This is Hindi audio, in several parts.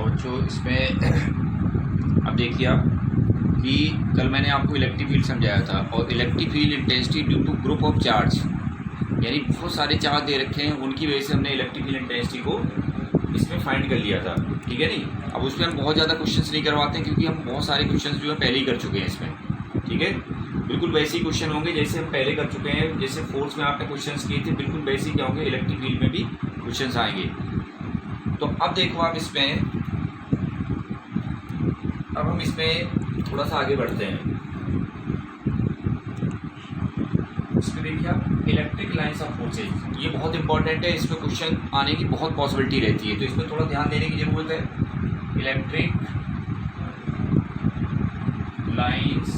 बच्चों इसमें अब देखिए आप कि कल मैंने आपको इलेक्ट्रिक फील्ड समझाया था और electric field intensity due to group of charge, यानी बहुत सारे चार्ज दे रखे हैं, उनकी वजह से हमने इलेक्ट्रिक फील्ड इंटेंसिटी को इसमें फाइंड कर लिया था। ठीक है नहीं, अब उसमें हम बहुत ज़्यादा क्वेश्चंस नहीं करवाते हैं क्योंकि हम बहुत सारे क्वेश्चंस जो है पहले ही कर चुके हैं इसमें। ठीक है, बिल्कुल वैसे ही क्वेश्चन होंगे जैसे हम पहले कर चुके हैं। जैसे फोर्स में आपने क्वेश्चंस किए थे, बिल्कुल वैसे ही क्या होंगे, इलेक्ट्रिक फील्ड में भी क्वेश्चंस आएंगे। तो अब देखो आप इसमें, अब हम इसमें थोड़ा सा आगे बढ़ते हैं। इसमें देखिए आप इलेक्ट्रिक लाइंस ऑफ फोर्सेज, ये बहुत इंपॉर्टेंट है, इसमें क्वेश्चन आने की बहुत पॉसिबिलिटी रहती है, तो इसमें थोड़ा ध्यान देने की जरूरत है। Electric lines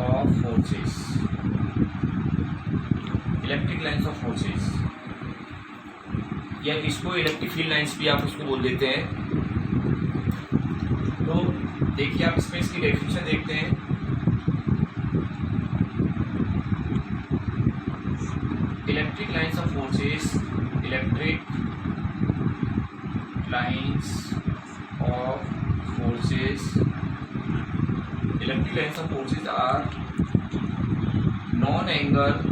of forces, electric lines of forces, या इसको इलेक्ट्रिक फील्ड लाइंस भी आप उसको बोल देते हैं। तो देखिए आप इसमें इसकी डेफिनेशन देखते हैं। Electric lines of forces, electric lines of forces, electric lines of forces are non angle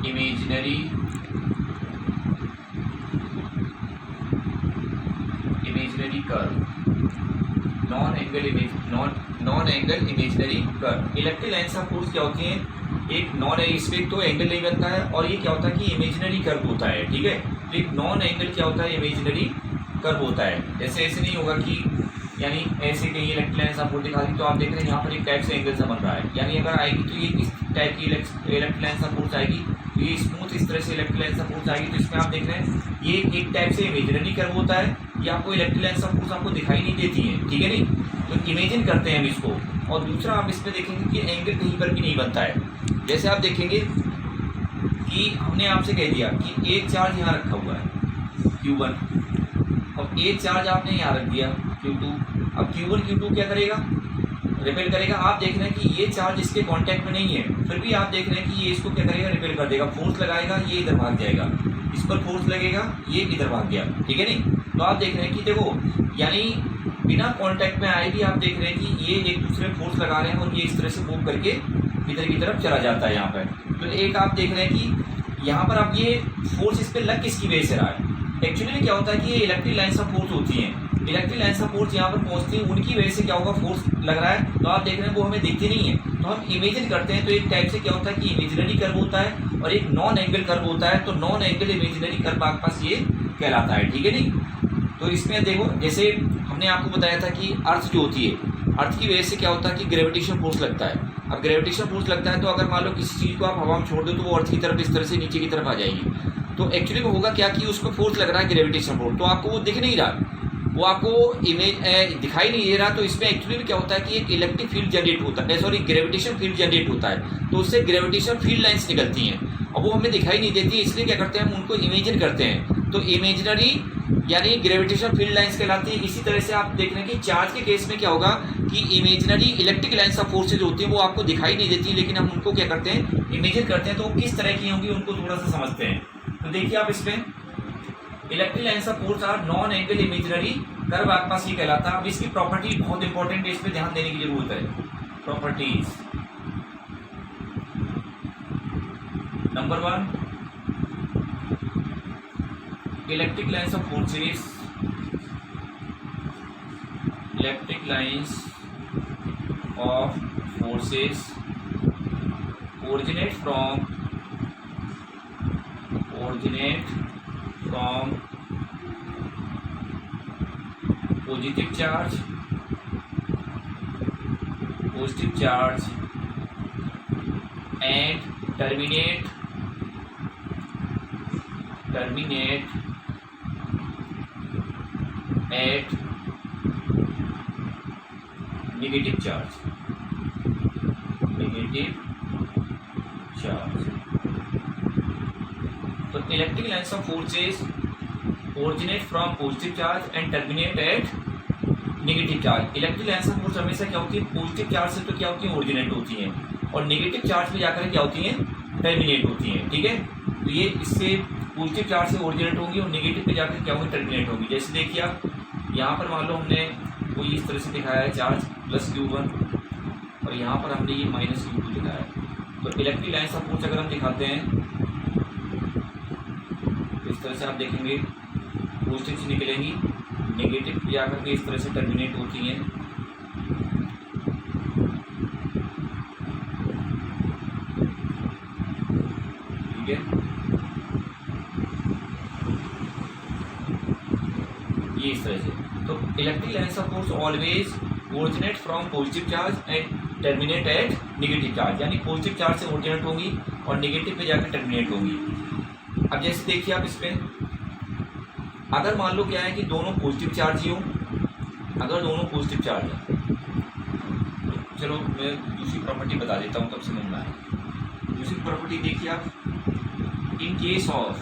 imaginary curve, non angle imaginary curve. Electric lines of force क्या होती हैं, एक नॉन इसमें तो एंगल नहीं बनता है, और ये क्या होता है कि इमेजिनरी कर्व होता है। ठीक है, तो एक नॉन एंगल क्या होता है, इमेजिनरी कर्व होता है। जैसे ऐसे नहीं होगा कि यानी ऐसे कहीं इलेक्ट्रिक लाइंस ऑफ फोर्स दिखा दी तो आप देख रहे हैं यहाँ पर एक टाइप से एंगल सा बन रहा है, यानी अगर आएगी तो ये इस टाइप की इलेक्ट्रिक लाइंस ऑफ फोर्स आएगी, तो ये स्मूथ इस तरह से इलेक्ट्रिक लाइंस ऑफ फोर्स आएगी। तो इसमें आप देख रहे हैं ये एक टाइप से इमेजिनरी कर्व होता है, ये आपको इलेक्ट्रिक लाइंस ऑफ फोर्स आपको दिखाई नहीं देती है। ठीक है नहीं, तो इमेजिन करते हैं हम इसको। और दूसरा आप इसमें देखेंगे कि एंगल कहीं पर भी नहीं बनता है। जैसे आप देखेंगे कि हमने आपसे कह दिया कि एक चार्ज यहाँ रखा हुआ है Q1, और एक चार्ज आपने यहाँ रख दिया Q2। अब Q1 Q2 क्या करेगा, रिपेल करेगा। आप देख रहे हैं कि ये चार्ज इसके कांटेक्ट में नहीं है, फिर भी आप देख रहे हैं कि ये इसको क्या करेगा, रिपेल कर देगा। फोर्स लगाएगा, ये इधर भाग जाएगा, इस पर फोर्स लगेगा, ये इधर भाग गया। ठीक है नहीं, तो आप देख रहे हैं कि देखो यानी बिना कांटेक्ट में आए भी आप देख रहे हैं कि ये एक दूसरे फोर्स लगा रहे हैं और ये इस तरह से मूव करके इधर की तरफ चला जाता है यहाँ पर। तो एक आप देख रहे हैं कि यहाँ पर आप ये फोर्स इस पर लग किसकी वजह से रहा है। एक्चुअली में क्या होता है कि ये इलेक्ट्रिक लाइंस ऑफ फोर्स होती हैं, इलेक्ट्रिक लाइंस ऑफ फोर्स यहाँ पर पहुंचती है, उनकी वजह से क्या होगा, फोर्स लग रहा है। तो आप देख रहे हैं वो हमें दिखती नहीं है, तो हम इमेजिन करते हैं। तो एक टाइप से क्या होता है कि इमेजिनरी कर्व होता है और एक नॉन एंगल कर्व होता है। तो नॉन एंगल इमेजिनरी कर्व आपके पास ये कहलाता है। ठीक है नहीं, तो इसमें देखो जैसे हमने आपको बताया था कि अर्थ जो होती है, अर्थ की वजह से क्या होता है कि ग्रेविटेशन फोर्स लगता है। अब ग्रेविटेशन फोर्स लगता है तो अगर मान लो किसी चीज़ को आप हवा में छोड़ दो तो वो अर्थ की तरफ इस तरह से नीचे की तरफ आ जाएगी। तो एक्चुअली वो होगा क्या कि उसको फोर्स लग रहा है ग्रेविटेशन फोर्स, तो आपको वो दिख नहीं रहा, वो आपको इमेज दिखाई नहीं दे रहा। तो इसमें एक्चुअली क्या होता है कि एक इलेक्ट्रिक फील्ड जनरेट होता है, सॉरी ग्रेविटेशन फील्ड जनरेट होता है, तो उससे ग्रेविटेशन फील्ड लाइंस निकलती हैं और वो हमें दिखाई नहीं देती, इसलिए क्या करते हैं हम उनको इमेजिन करते हैं। तो इमेजिनरी यानी ग्रेविटेशन फील्ड लाइंस कहलाती है। इसी तरह से आप देख रहे हैं कि चार्ज के केस में क्या होगा कि imaginary electric lines of forces होती है, वो आपको दिखाई नहीं देती, लेकिन हम उनको क्या करते हैं, इमेजिन करते हैं। तो किस तरह की होंगी उनको थोड़ा सा समझते हैं। तो देखिए आप इसमें electric lines of force are non angle imaginary curve आपके पास ये कहलाता है। अब इसकी प्रॉपर्टी बहुत इंपॉर्टेंट है, इस पर ध्यान देने की जरूरत है। Properties number 1, electric lines of forces, electric lines of forces originate from positive charge and terminate at negative charge। तो electric lines of forces originate from positive charge and terminate at negative charge. Electric lines of force हमेशा क्या होती है, पॉजिटिव चार्ज से तो क्या होती है ओरिजिनेट होती है, और नेगेटिव चार्ज पे जाकर क्या होती है टर्मिनेट होती हैं, ठीक है। तो ये इससे पॉजिटिव चार्ज से ओरिजिनेट होंगी और नेगेटिव पे जाकर क्या होंगी, टर्मिनेट होंगी। जैसे देखिए आप यहाँ पर मान लो हमने कोई इस तरह से दिखाया है चार्ज +Q1 और यहाँ पर हमने ये -Q2 दिखाया है। तो इलेक्ट्रिक लाइन्स ऑफ फोर्स अगर हम दिखाते हैं तो इस तरह से आप देखेंगे पॉजिटिव से निकलेंगी, नेगेटिव पे जाकर के इस तरह से टर्मिनेट होती हैं। ठीक है, ये इस तरह से। तो electric lines of force always originate from positive charge and terminate at negative charge, यानी पॉजिटिव चार्ज से ओरिजिनेट होंगी और नेगेटिव पे जाकर टर्मिनेट होंगी। अब जैसे देखिए आप इसमें अगर मान लो क्या है कि दोनों पॉजिटिव चार्ज ही हो, अगर दोनों पॉजिटिव चार्ज है तो चलो मैं दूसरी प्रॉपर्टी बता देता हूँ तब समझ में आए। दूसरी प्रॉपर्टी देखिए आप, in case of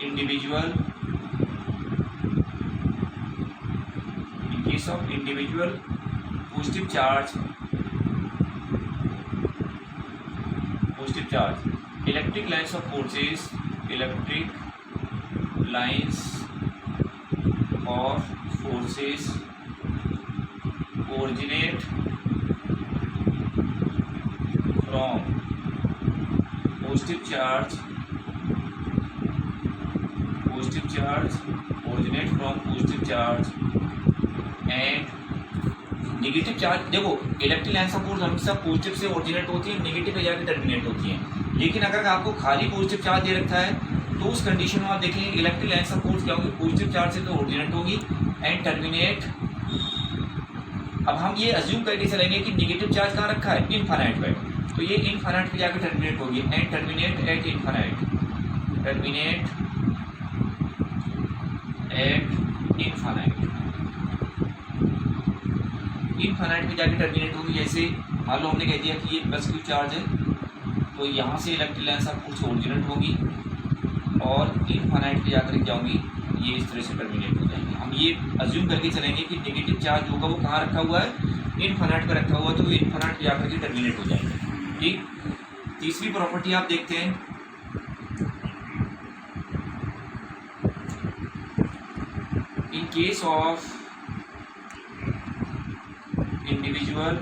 individual positive charge electric lines of forces originate from positive charge and negative charge. देखो इलेक्ट्रिक लाइन्स ऑफ फोर्स हमेशा पॉजिटिव से ओरिजिनेट होती है, नेगेटिव पे जाकर टर्मिनेट होती है। लेकिन अगर आपको खाली पॉजिटिव चार्ज दे रखा है तो उस कंडीशन में आप देखेंगे इलेक्ट्रिक लाइन्स ऑफ फोर्स क्या होगी, पॉजिटिव चार्ज से तो ओरिजिनेट होगी एंड टर्मिनेट। अब हम ये अज्यूम करके चलेंगे कि नेगेटिव चार्ज कहाँ रखा है, इनफाइनाइट पे, तो ये इनफाइनाइट पे जाकर टर्मिनेट होगी and terminate at infinite, infinite पे जाकर टर्मिनेट होगी। जैसे मान लो हमने कह दिया कि ये +Q चार्ज है तो यहाँ से electric lines of force originate होगी और इनफाइनाइट पे जाकर जाऊँगी, ये इस तरह से टर्मिनेट हो जाएंगे। हम ये अज्यूम करके चलेंगे कि नेगेटिव चार्ज होगा वो कहाँ रखा हुआ है, इनफाइनाइट पे रखा हुआ है, तो वो इनफाइनाइट पे जाकर के टर्मिनेट हो जाएंगे। ठीक, तीसरी प्रॉपर्टी आप देखते हैं, in case of individual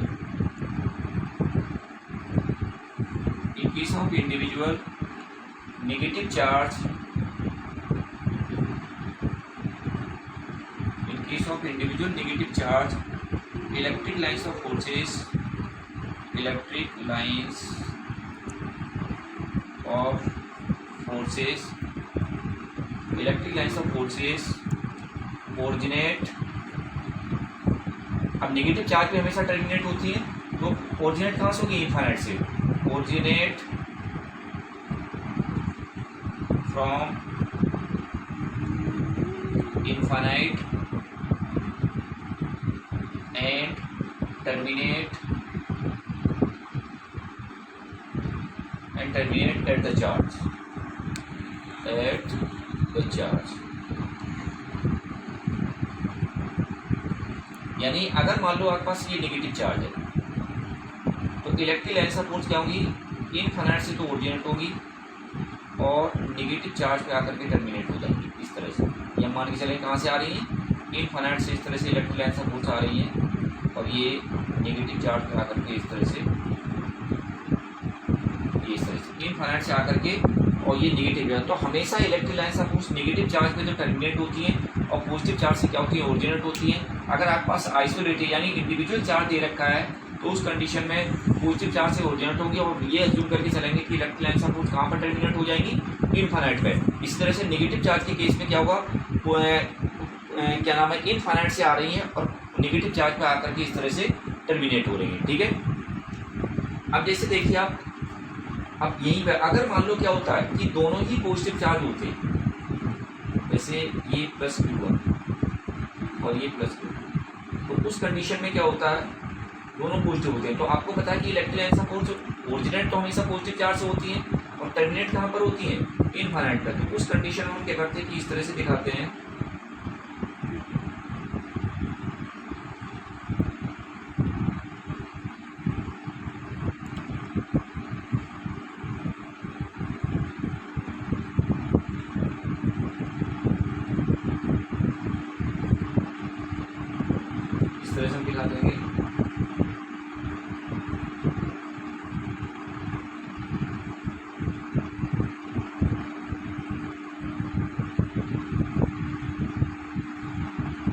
negative charge, electric lines of forces originate. अब नेगेटिव चार्ज पे हमेशा टर्मिनेट होती है, तो ओरिजिनेट कहाँ से होगी, इनफाइनाइट से, originate from infinite and terminate at the charge. यानी अगर मान लो आपके पास ये नेगेटिव चार्ज है तो इलेक्ट्रिक लाइन्स ऑफ फोर्स क्या होंगी, इनफाइनाइट से तो ओरिजिनेट होगी और नेगेटिव चार्ज पे आकर के टर्मिनेट हो जाएंगी इस तरह से। ये हम मान के चलें कहाँ से आ रही हैं, इनफाइनाइट से इस तरह से इलेक्ट्रिक लाइन्स ऑफ फोर्स आ रही हैं और ये नेगेटिव चार्ज पे आकर के इस तरह से, ये इस तरह से इनफाइनाइट से आकर के और ये नेगेटिव है। तो हमेशा electric lines of force negative charge पे जो टर्मिनेट होती हैं और पॉजिटिव चार्ज से क्या होती है, ओरिजिनेट होती हैं। अगर आपके पास आइसोलेटेड यानी इंडिविजुअल चार्ज दे रखा है तो उस कंडीशन में पॉजिटिव चार्ज से ओरिजिनेट होंगी और ये अज्यूम करके चलेंगे कि इलेक्ट्रिक लाइन्स ऑफ फोर्स कहाँ पर टर्मिनेट हो जाएंगी, इनफाइनाइट पे। इस तरह से नेगेटिव चार्ज के केस में क्या होगा, क्या नाम है, इनफाइनाइट से आ रही हैं और नेगेटिव चार्ज पे आकर के इस तरह से टर्मिनेट हो रही है। ठीक है, अब जैसे देखिए आप, अब यहीं पर अगर मान लो क्या होता है कि दोनों ही पॉजिटिव चार्ज होते हैं, जैसे ये +Q1 और ये +Q2, तो उस कंडीशन में क्या होता है, दोनों पॉजिटिव होते हैं। तो आपको पता है कि electric lines of force originate तो हमेशा पॉजिटिव चार्ज से होती हैं और टर्मिनेट कहाँ पर होती हैं, इनफाइनाइट पर। तो उस कंडीशन में हम क्या करते हैं कि इस तरह से दिखाते हैं, तरह से हम दिखा देंगे।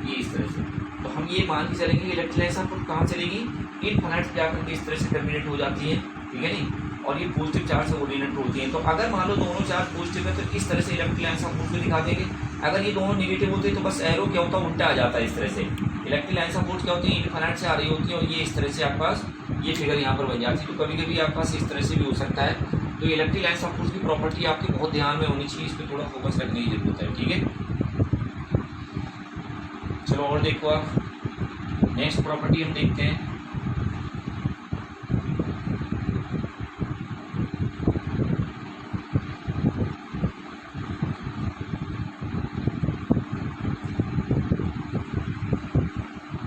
ये इस तरह से, तो हम ये मान के चलेंगे इलेक्ट्रिक लाइन सपोर्ट कहाँ चलेगी, इनफिनिट पे जाकर के इस तरह से टर्मिनेट हो जाती है, ठीक है नहीं, और ये पॉजिटिव चार्ज से ओरिजिनेट होती हैं। तो अगर मान लो दोनों चार्ज पॉजिटिव है तो इस तरह से इलेक्ट्रिक लाइन सपोर्ट को दिखा देंगे। अगर ये दोनों नेगेटिव होते हैं तो बस एरो क्या होता है, उल्टा आ जाता है इस तरह से। इलेक्ट्रिक लाइन सपोर्ट क्या होती है, इनफिनिट से आ रही होती है और ये इस तरह से आपके पास ये फिगर यहाँ पर बन जाती है। तो कभी कभी आपके पास इस तरह से भी हो सकता है। तो इलेक्ट्रिक लाइन सपोर्ट की प्रॉपर्टी आपके बहुत ध्यान में होनी चाहिए, इस पर थोड़ा फोकस रखने की जरूरत है, ठीक है। चलो और देखो आप, नेक्स्ट प्रॉपर्टी हम देखते हैं।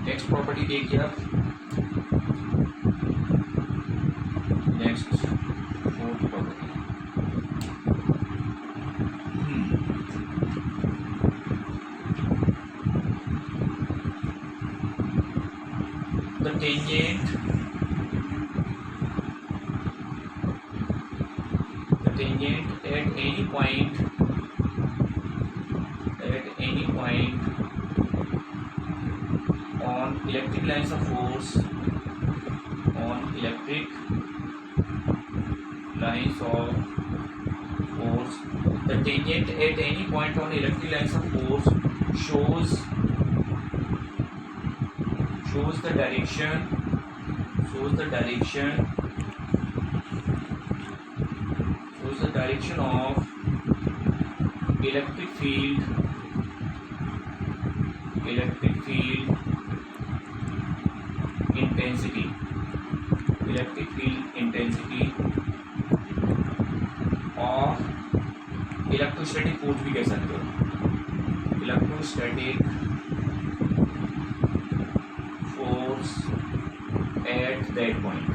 नेक्स्ट प्रॉपर्टी देखिए आप, next fourth property. The tangent at any point on electric lines of force the tangent at any point on electric lines of force shows the direction of electric field intensity और इलेक्ट्रोस्टैटिक फोर्स भी कह सकते हो, electrostatic force at that point.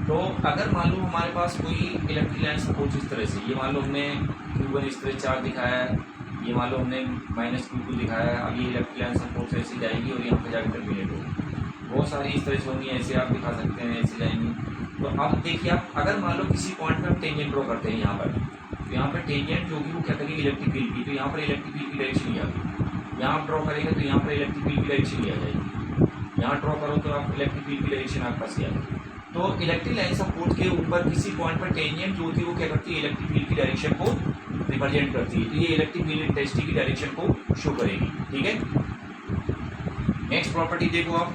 तो अगर मान लो हमारे पास कोई इलेक्ट्रिक लाइन सपोर्ट इस तरह से, ये मान लो हमने Q1 इस तरह चार्ज दिखाया है, ये मान लो हमने -Q2 दिखाया है। अब ये इलेक्ट्रिक लाइन सपोर्ट से ऐसे जाएगी और यहाँ पे जाकर टर्मिनेट होगी। बहुत सारी इस तरह से होंगी, ऐसे आप दिखा सकते हैं, ऐसे जाएंगी। तो अब देखिए आप, अगर मान लो किसी पॉइंट पर हम टेंजेंट ड्रॉ करते हैं यहाँ पर, तो यहाँ पर टेंजेंट जो कि वो क्या करेगी, इलेक्ट्रिक फील्ड की, तो यहाँ पर इलेक्ट्रिक फील्ड की डायरेक्शन ही आ गई। यहाँ आप ड्रॉ करेंगे तो यहाँ पर इलेक्ट्रिक फील्ड की डायरेक्शन ही आ जाएगी। यहाँ ड्रॉ करो तो आप इलेक्ट्रिक फील्ड की डायरेक्शन आपके पास ही आ जाएगी। तो इलेक्ट्रिक लाइन सपोर्ट के ऊपर किसी पॉइंट पर टेंजेंट जो होती है वो क्या करती है, इलेक्ट्रिक फील्ड की डायरेक्शन को रिप्रेजेंट करती है। तो ये इलेक्ट्रिक फील्ड इंटेंसिटी की डायरेक्शन को शो करेगी, ठीक है। नेक्स्ट प्रॉपर्टी देखो आप,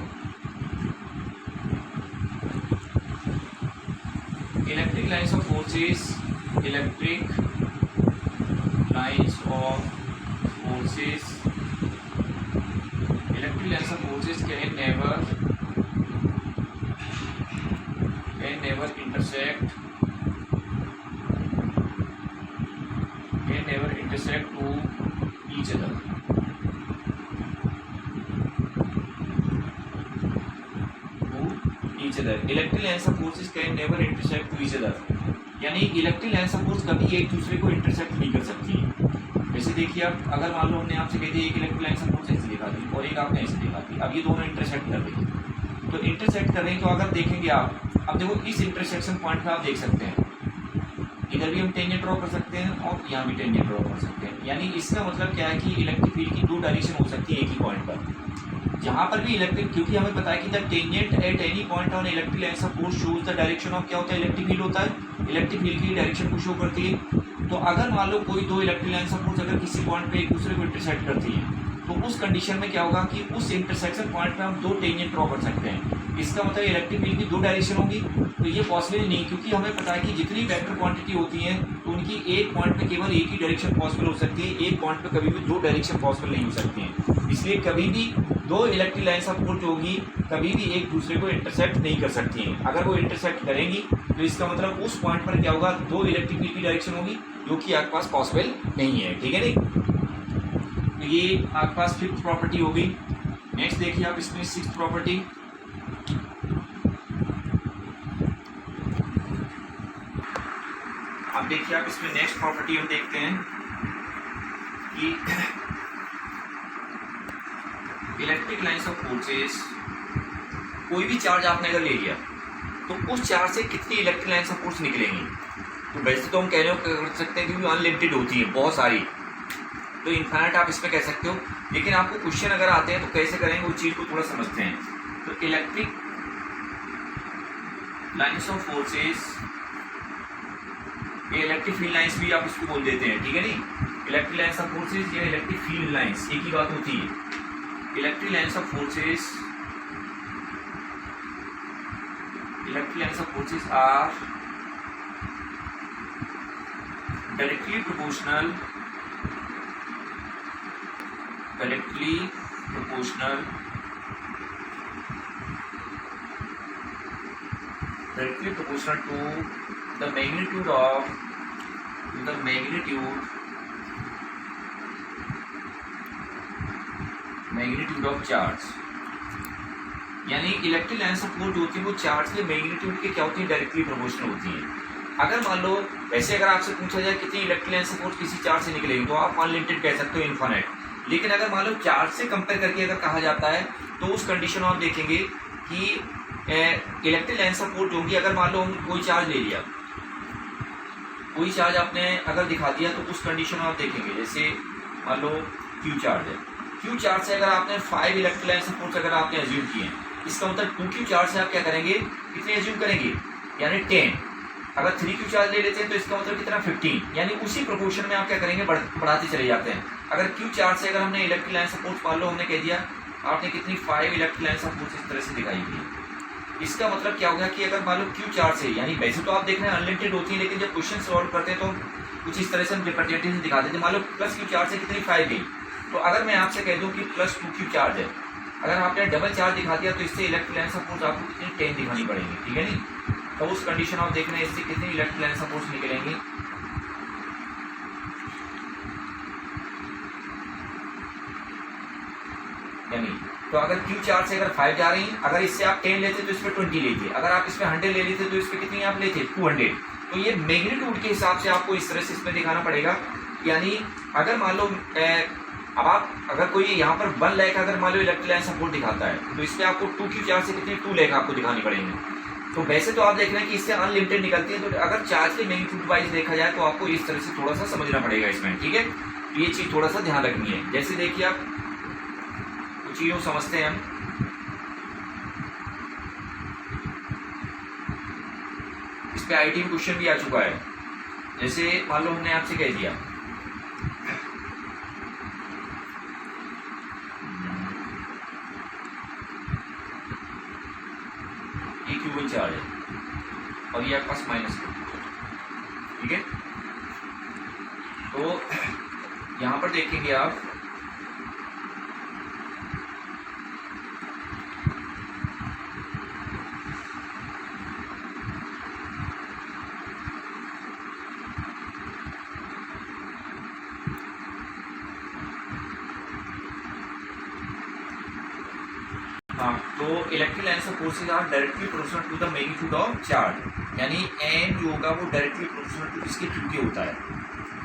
electric lines of forces can never intersect to each other. Electric lines of forces can never intersect to each other. यानी इलेक्ट्रिक लाइन ऑफ फोर्स कभी एक दूसरे को इंटरसेक्ट नहीं कर सकती है। जैसे देखिए आप, अगर मान लो हमने आपसे कह दिया एक इलेक्ट्रिक लाइन ऑफ फोर्स ऐसे दिखा दी और एक आपने ऐसे दिखा दी, अब ये दोनों इंटरसेक्ट कर रही है। तो इंटरसेक्ट कर रही है, तो अगर देखेंगे आप, अब देखो इस इंटरसेक्शन पॉइंट पे आप देख सकते हैं, इधर भी हम टेंजेंट ड्रॉ कर सकते हैं और यहाँ भी टेंजेंट ड्रॉ कर सकते हैं। यानी इसका मतलब क्या है कि इलेक्ट्रिक फील्ड की दो डायरेक्शन हो सकती है एक ही पॉइंट पर। जहाँ पर भी इलेक्ट्रिक, क्योंकि हमें पता है कि the tangent at any point on electric line of force shows the direction of क्या होता है, इलेक्ट्रिक फील्ड होता है, इलेक्ट्रिक फील्ड की डायरेक्शन को शो करती है। तो अगर मान लो कोई दो इलेक्ट्रिक लाइन ऑफ फोर्स अगर किसी पॉइंट पे एक दूसरे को इंटरसेक्ट करती है, तो उस कंडीशन में क्या होगा कि उस इंटरसेक्शन पॉइंट पे हम दो टेंजेंट ड्रॉ कर सकते हैं। इसका मतलब इलेक्ट्रिक फील्ड की दो डायरेक्शन होगी, तो ये पॉसिबल नहीं, क्योंकि हमें पता है कि जितनी वेक्टर क्वांटिटी होती है तो उनकी एक पॉइंट पे केवल एक ही डायरेक्शन पॉसिबल हो सकती है, एक पॉइंट पे कभी भी दो डायरेक्शन पॉसिबल नहीं हो सकती है। इसलिए कभी भी दो इलेक्ट्रिक लाइन्स ऑफ फोर्स होगी कभी भी एक दूसरे को इंटरसेक्ट नहीं कर सकती हैं। अगर वो इंटरसेक्ट करेंगी तो इसका मतलब उस पॉइंट पर क्या होगा, दो इलेक्ट्रिक फील्ड की डायरेक्शन होगी, जो कि आपके पास पॉसिबल नहीं है, ठीक है नहीं। तो ये आपके पास फिफ्थ प्रॉपर्टी होगी। नेक्स्ट देखिए आप इसमें सिक्स्थ प्रॉपर्टी, अब देखिए आप इसमें नेक्स्ट प्रॉपर्टी हम देखते हैं। कि इलेक्ट्रिक लाइन्स ऑफ फोर्सेस, कोई भी चार्ज आपने अगर ले लिया तो उस चार्ज से कितनी इलेक्ट्रिक लाइन्स ऑफ फोर्स निकलेंगी। तो वैसे तो हम कहने कर सकते हैं क्योंकि अनलिमिटेड होती है बहुत सारी, तो इनफाइनाइट आप इसमें कह सकते हो, लेकिन आपको क्वेश्चन अगर आते हैं तो कैसे करेंगे उस चीज़ को थोड़ा समझते हैं। तो इलेक्ट्रिक लाइन्स ऑफ फोर्सेस, ये इलेक्ट्रिक फील्ड लाइन्स भी आप इसको बोल देते हैं, ठीक है नहीं। इलेक्ट्रिक लाइन्स ऑफ फोर्सेस या इलेक्ट्रिक फील्ड लाइन्स एक ही बात होती है। Electric lines of forces, electric lines of forces are directly proportional to the magnitude of charge। यानी इलेक्ट्रिक लाइन्स ऑफ फोर्स जो होती है वो चार्ज के मैग्नीट्यूड के क्या होती है, डायरेक्टली प्रोपोर्शनल होती है। अगर मान लो वैसे अगर आपसे पूछा जाए कितनी इलेक्ट्रिक लाइन्स ऑफ फोर्स किसी चार्ज से निकलेगी तो आप अनलिमिटेड कह सकते हो, इनफाइनाइट। लेकिन अगर मान लो चार्ज से कंपेयर करके अगर कहा जाता है तो उस कंडीशन में आप देखेंगे कि इलेक्ट्रिक लाइन्स ऑफ फोर्स होंगी। अगर मान लो हम कोई चार्ज ले लिया, कोई चार्ज आपने अगर दिखा दिया तो उस कंडीशन में आप देखेंगे, जैसे मान लो क्यू चार्ज है, क्यू चार्ज से अगर आपने 5 इलेक्ट्रिक लाइन्स ऑफ फोर्स अगर आपने एज्यूम किए हैं, इसका मतलब 2Q चार्ज से आप क्या करेंगे, कितने एज्यूम करेंगे, यानी 10। अगर 3Q चार्ज ले लेते हैं तो इसका मतलब कितना, 15। यानी उसी प्रोपोर्शन में आप क्या करेंगे, बढ़ाते चले जाते हैं। अगर Q चार्ज से अगर हमने इलेक्ट्रिक लाइन्स ऑफ फोर्स मान लो हमने कह दिया आपने कितनी 5 इलेक्ट्रिक लाइन्स ऑफ फोर्स इस तरह से दिखाई हुई है। इसका मतलब क्या हो गया कि अगर मान लो Q चार्ज से, यानी वैसे तो आप देख रहे हैं अनलिमिटेड होती है, लेकिन जब क्वेश्चन सॉल्व करते हैं तो कुछ इस तरह से हम रिप्रेजेंटेशन दिखा देते हैं। मान लो प्लस Q चार्ज से कितनी 5 गई, तो अगर मैं आपसे कह दूं कि प्लस 2Q चार्ज है, अगर आपने डबल चार्ज दिखा दिया तो इससे इलेक्ट्रिक लाइन्स ऑफ फोर्स आपको कितनी 10 दिखानी पड़ेगी, ठीक है नहीं। तो उस कंडीशन आप देख रहे हैं इससे कितनी इलेक्ट्रिक लाइन्स ऑफ फोर्स निकलेंगे, यानी तो अगर Q चार्ज से अगर 5 जा रही हैं, अगर इससे आप 10 लेते तो इस पर 20 लेते, अगर आप इसमें 100 ले लेते तो इस पर कितनी आप लेते, 200। तो ये मैग्नीट्यूड के हिसाब से आपको इस तरह से इसमें दिखाना पड़ेगा। यानी अगर मान लो अब आप अगर कोई यहाँ पर 1 लाख अगर मान लो इलेक्ट्रिक लाइन्स ऑफ फोर्स दिखाता है तो इसमें आपको 2Q चार्ज से कितनी 2 लाख आपको दिखानी पड़ेंगे। तो वैसे तो आप देख रहे हैं कि इससे अनलिमिटेड निकलती है, तो अगर चार्ज के मैग्नीट्यूड वाइज देखा जाए तो आपको इस तरह से थोड़ा सा समझना पड़ेगा इसमें, ठीक है। ये चीज़ थोड़ा सा ध्यान रखनी है। जैसे देखिए आप कुछ चीज़ों समझते हैं हम, इस पे IIT में क्वेश्चन भी आ चुका है। जैसे मान लो हमने आपसे कह दिया ये Q1 चार्ज है और ये आपके पास माइनस Q, ठीक है। तो यहां पर देखेंगे आप तो electric lines of forces are directly proportional to the magnitude of charge. यानी एन जो होगा वो डायरेक्टली प्रोपोर्शनल टू इसके Q के होता है।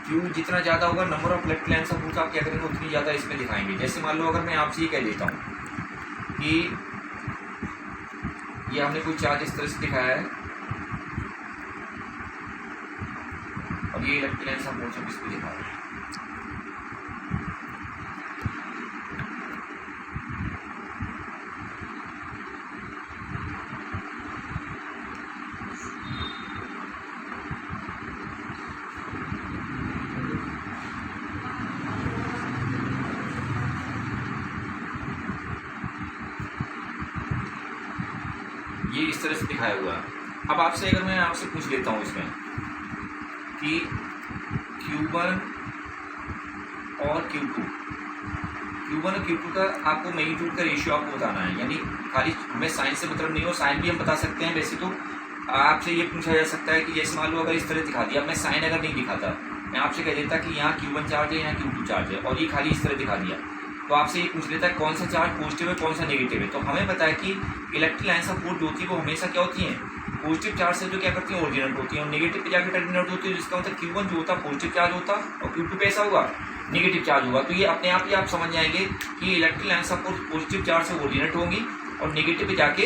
Q जितना ज़्यादा होगा number of electric lines of force आप क्या करेंगे उतनी ज़्यादा इसमें दिखाएंगे। जैसे मान लो अगर मैं आपसे ये कह देता हूँ कि ये हमने कोई चार्ज इस तरह से दिखाया है और ये इलेक्ट्रिक लाइन्स ऑफ फोर्स इस पर दिखा रहे हैं, ये इस तरह से दिखाया हुआ है। अब आपसे अगर मैं आपसे पूछ लेता हूँ इसमें कि Q1 और Q2 का आपको मैग्नीट्यूड का रेशियो आपको बताना है। यानी खाली हमें साइन से मतलब नहीं हो, साइन भी हम बता सकते हैं। वैसे तो आपसे ये पूछा जा सकता है कि जैसे मान लो अगर इस तरह दिखा दिया, मैं साइन अगर नहीं दिखाता, मैं आपसे कह देता कि यहाँ Q1 चार्ज है, यहाँ Q2 चार्ज है और ये खाली इस तरह दिखा दिया, तो आपसे ये पूछ लेता है कौन सा चार्ज पॉजिटिव है कौन सा नेगेटिव है। तो हमें पता है कि इलेक्ट्रिक लाइन्स ऑफ फोर्स जो होती है वो हमेशा क्या होती हैं, पॉजिटिव चार्ज से जो क्या करती है ओरिजिनेट होती है और नेगेटिव पे जाकर टर्मिनेट होती है। जिसका मतलब Q1 जो होता है पॉजिटिव चार्ज होता और Q2 पे ऐसा होगा नेगेटिव चार्ज होगा। तो ये अपने आप ही आप समझ जाएंगे कि electric line support positive charge से ओरिजिनेट होंगी और नेगेटिव पे जाके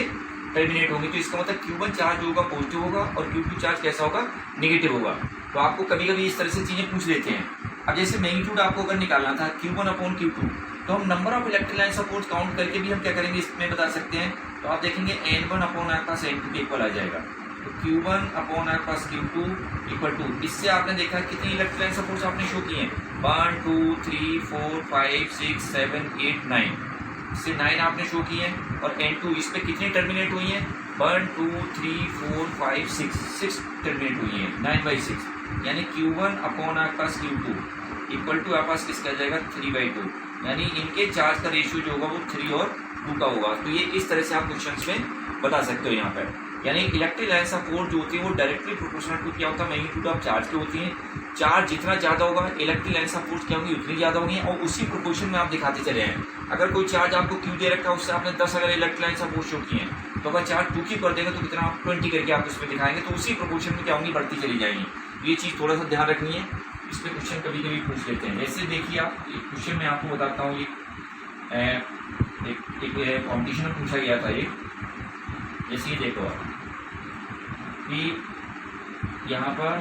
टर्मिनेट होंगी। तो इसका मतलब Q1 चार्ज होगा पॉजिटिव होगा और Q2 चार्ज कैसा होगा, नेगेटिव होगा। तो आपको कभी कभी इस तरह से चीज़ें पूछ लेते हैं। अब जैसे मैग्नीट्यूड आपको अगर निकालना था Q1/Q2, तो हम number of electric line support count करके भी हम क्या करेंगे इसमें बता सकते हैं। तो आप देखेंगे N1/N2 के इक्वल आ जाएगा। तो Q1/Q2 इक्वल टू, इससे आपने देखा कितनी इलेक्ट्रिक लाइन सपोर्ट्स आपने शो किए हैं, 1 2 3 4 5 6 7 8 9, इससे 9 आपने शो किए हैं। और N2 इस पे कितनी टर्मिनेट हुई हैं, 1 2 3 4 5 6 टर्मिनेट हुई हैं, 9/6, यानी Q1/Q2 इक्वल टू आपके पास किसका आ जाएगा, 3/2, यानी इनके चार्ज का रेशियो जो होगा वो 3 और 2 का होगा। तो ये इस तरह से आप क्वेश्चंस में बता सकते हो यहाँ पर। यानी इलेक्ट्रिक लाइन सपोर्ट जो होती है वो डायरेक्टली प्रोपोर्शनल टू क्या होता है, मैग्नीट्यूड ऑफ चार्ज के होती है। चार्ज जितना ज़्यादा होगा इलेक्ट्रिक लाइन सपोर्ट क्या होंगी उतनी ज़्यादा होंगी, और उसी प्रोपोर्शन में आप दिखाते चले हैं। अगर कोई चार्ज आपको Q दे रखा है, उससे आपने 10 अगर इलेक्ट्रिक लाइन सपोर्ट शो किए हैं, तो अगर चार्ज 2 की कर देंगे तो कितना आप 20 करके आप इसमें दिखाएंगे, तो उसी प्रोपोर्शन में क्या होंगी, बढ़ती चली जाएंगी। ये चीज़ थोड़ा सा ध्यान रखनी है, इस पर क्वेश्चन कभी कभी पूछ लेते हैं। जैसे देखिए आप एक क्वेश्चन में आपको बताता हूँ, एक कॉम्पिटिशन में पूछा गया था ये। जैसे ये देखो आप कि यहाँ पर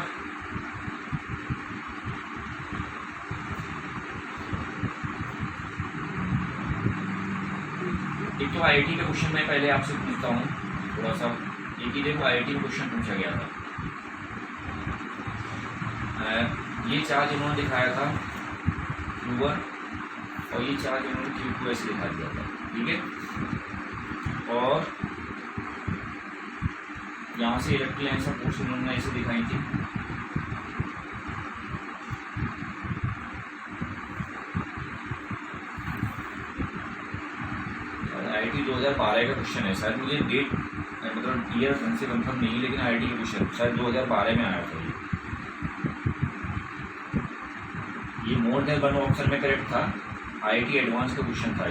एक तो IIT का क्वेश्चन मैं पहले आपसे पूछता हूँ थोड़ा सा। एक ही देखो IIT में क्वेश्चन पूछा गया था, ये चार्ज इन्होंने दिखाया था Q1 और ये चार्ज इन्होंने Q2 ऐसे दिखा दिया था, ठीक है। और यहाँ से इलेक्ट्रिक लाइन सपोर्ट इन्होंने ऐसे दिखाई थी। IIT 2012 का क्वेश्चन है, शायद मुझे डेट मतलब ईयर ढंग से कंफर्म नहीं, लेकिन IIT का क्वेश्चन शायद 2012 में आया था। ये मोर देन वन ऑप्शन में करेक्ट था, IIT एडवांस का क्वेश्चन था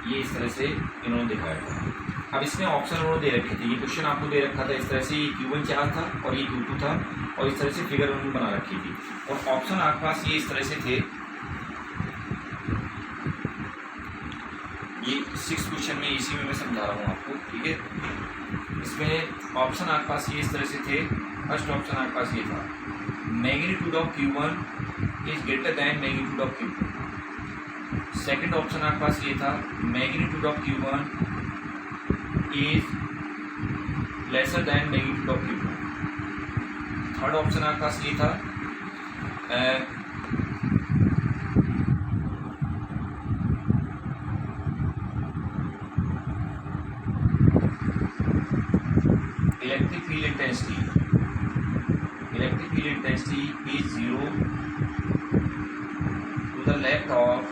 ये इस तरह से इन्होंने दिखाया था। अब इसमें ऑप्शन उन्होंने दे रखे थे, ये क्वेश्चन आपको दे रखा था इस तरह से, ये Q1 चार्ज था और ये Q2 था, और इस तरह से फिगर उन्होंने बना रखी थी, और ऑप्शन आपके पास ये इस तरह से थे। ये 6 क्वेश्चन में इसी में मैं समझा रहा हूँ आपको, ठीक है। इसमें ऑप्शन आपके पास ये इस तरह से थे। फर्स्ट ऑप्शन आपके पास ये था, magnitude of Q1 is greater than magnitude of Q2। Second option आपके पास ये था, magnitude of Q1 is lesser than magnitude of Q2। Third option आपके पास ये था, electric field intensity is 0 to the left of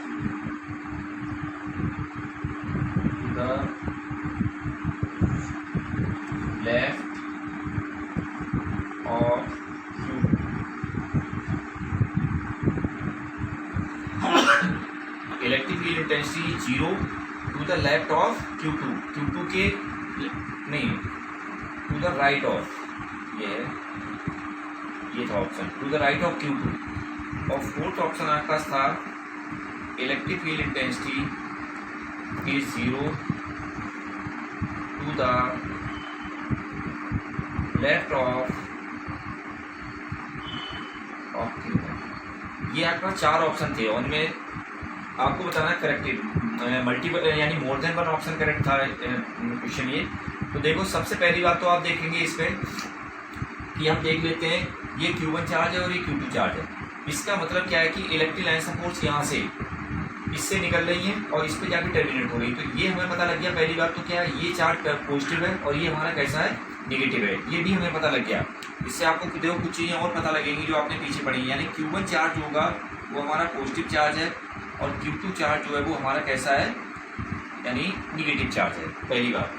electric field intensity 0 to the left of Q2 के नहीं, टू द राइट ऑफ, ये था option, to the right of Q2। और फोर्थ ऑप्शन आपके पास था, electric field intensity is 0 to the left of Q1। ये आपके पास 4 ऑप्शन थे, उनमें आपको बताना करेक्ट मल्टीपल यानी more than one option correct था क्वेश्चन ये। तो देखो सबसे पहली बात तो आप देखेंगे इस पर कि हम देख लेते हैं, ये Q1 चार्ज है और ये Q2 चार्ज है। इसका मतलब क्या है कि इलेक्ट्रिक लाइन सपोर्ट्स यहाँ से इससे निकल रही हैं और इस पर जाके टर्मिनेट हो रही, तो ये हमें पता लग गया। पहली बात तो क्या है, ये चार्ज पॉजिटिव है और ये हमारा कैसा है, नेगेटिव है, ये भी हमें पता लग गया। इससे आपको देखो कुछ चीज़ें और पता लगेंगी जो आपने पीछे पढ़ी, यानी Q1 चार्ज होगा वो हमारा पॉजिटिव चार्ज है और Q2 चार्ज जो है वो हमारा कैसा है, यानी निगेटिव चार्ज है। पहली बात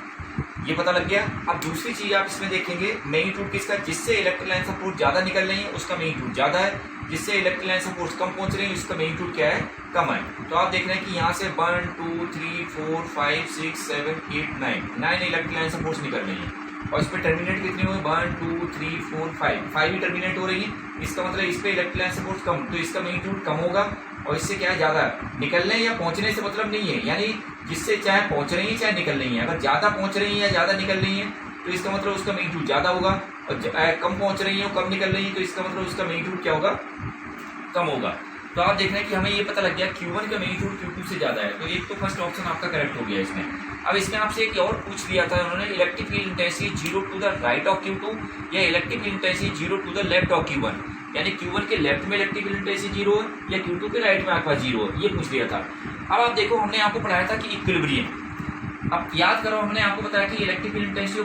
ये पता लग गया। अब दूसरी चीज़ आप इसमें देखेंगे, मैग्नीट्यूड किसका, जिससे इलेक्ट्रिक लाइन सपोर्ट ज़्यादा निकल रही है उसका मैग्नीट्यूड ज़्यादा है, जिससे इलेक्ट्रिक लाइन सपोर्ट कम पहुंच रही है उसका मैग्नीट्यूड क्या है, कम है। तो आप देख रहे हैं कि यहाँ से 1 2 3 4 5 6 7 8 9 इलेक्ट्रिक लाइन सपोर्ट्स निकल रही है। और इस पर टर्मिनेट कितनी हुई, 1 2 3 4 5 ही टर्मिनेट हो रही है। इसका मतलब इस पर इलेक्ट्रिक लाइन से फोर्स कम, तो इसका मैग्नीट्यूड कम होगा और इससे क्या है ज़्यादा। निकलने या पहुंचने से मतलब नहीं है, यानी जिससे चाहे पहुंच रही है चाहे निकल रही है, अगर ज़्यादा पहुंच रही है या ज़्यादा निकल रही है तो इसका मतलब उसका मैग्नीट्यूड ज़्यादा होगा, और कम पहुंच रही है और कम निकल रही है तो इसका मतलब उसका मैग्नीट्यूड क्या होगा, कम होगा। तो आप देख रहे हैं कि हमें ये पता लग गया Q1 का मैग्नीट्यूड Q2 से ज़्यादा है, तो एक तो फर्स्ट ऑप्शन आपका करेक्ट हो गया इसमें। अब इसमें आपसे एक और पूछ लिया था उन्होंने, electric field intensity 0 to the right of Q2 या electric field intensity 0 to the left of Q1, यानी Q1 के लेफ्ट में इलेक्ट्रिक फील्ड इंटेंसिटी 0 है या Q2 के राइट में आपका 0 है, ये पूछ लिया था। अब आप देखो हमने आपको पढ़ाया था कि इक्विलिब्रियम, अब याद करो हमने आपको बताया कि इलेक्ट्रिक फील्ड इंटेंसिटी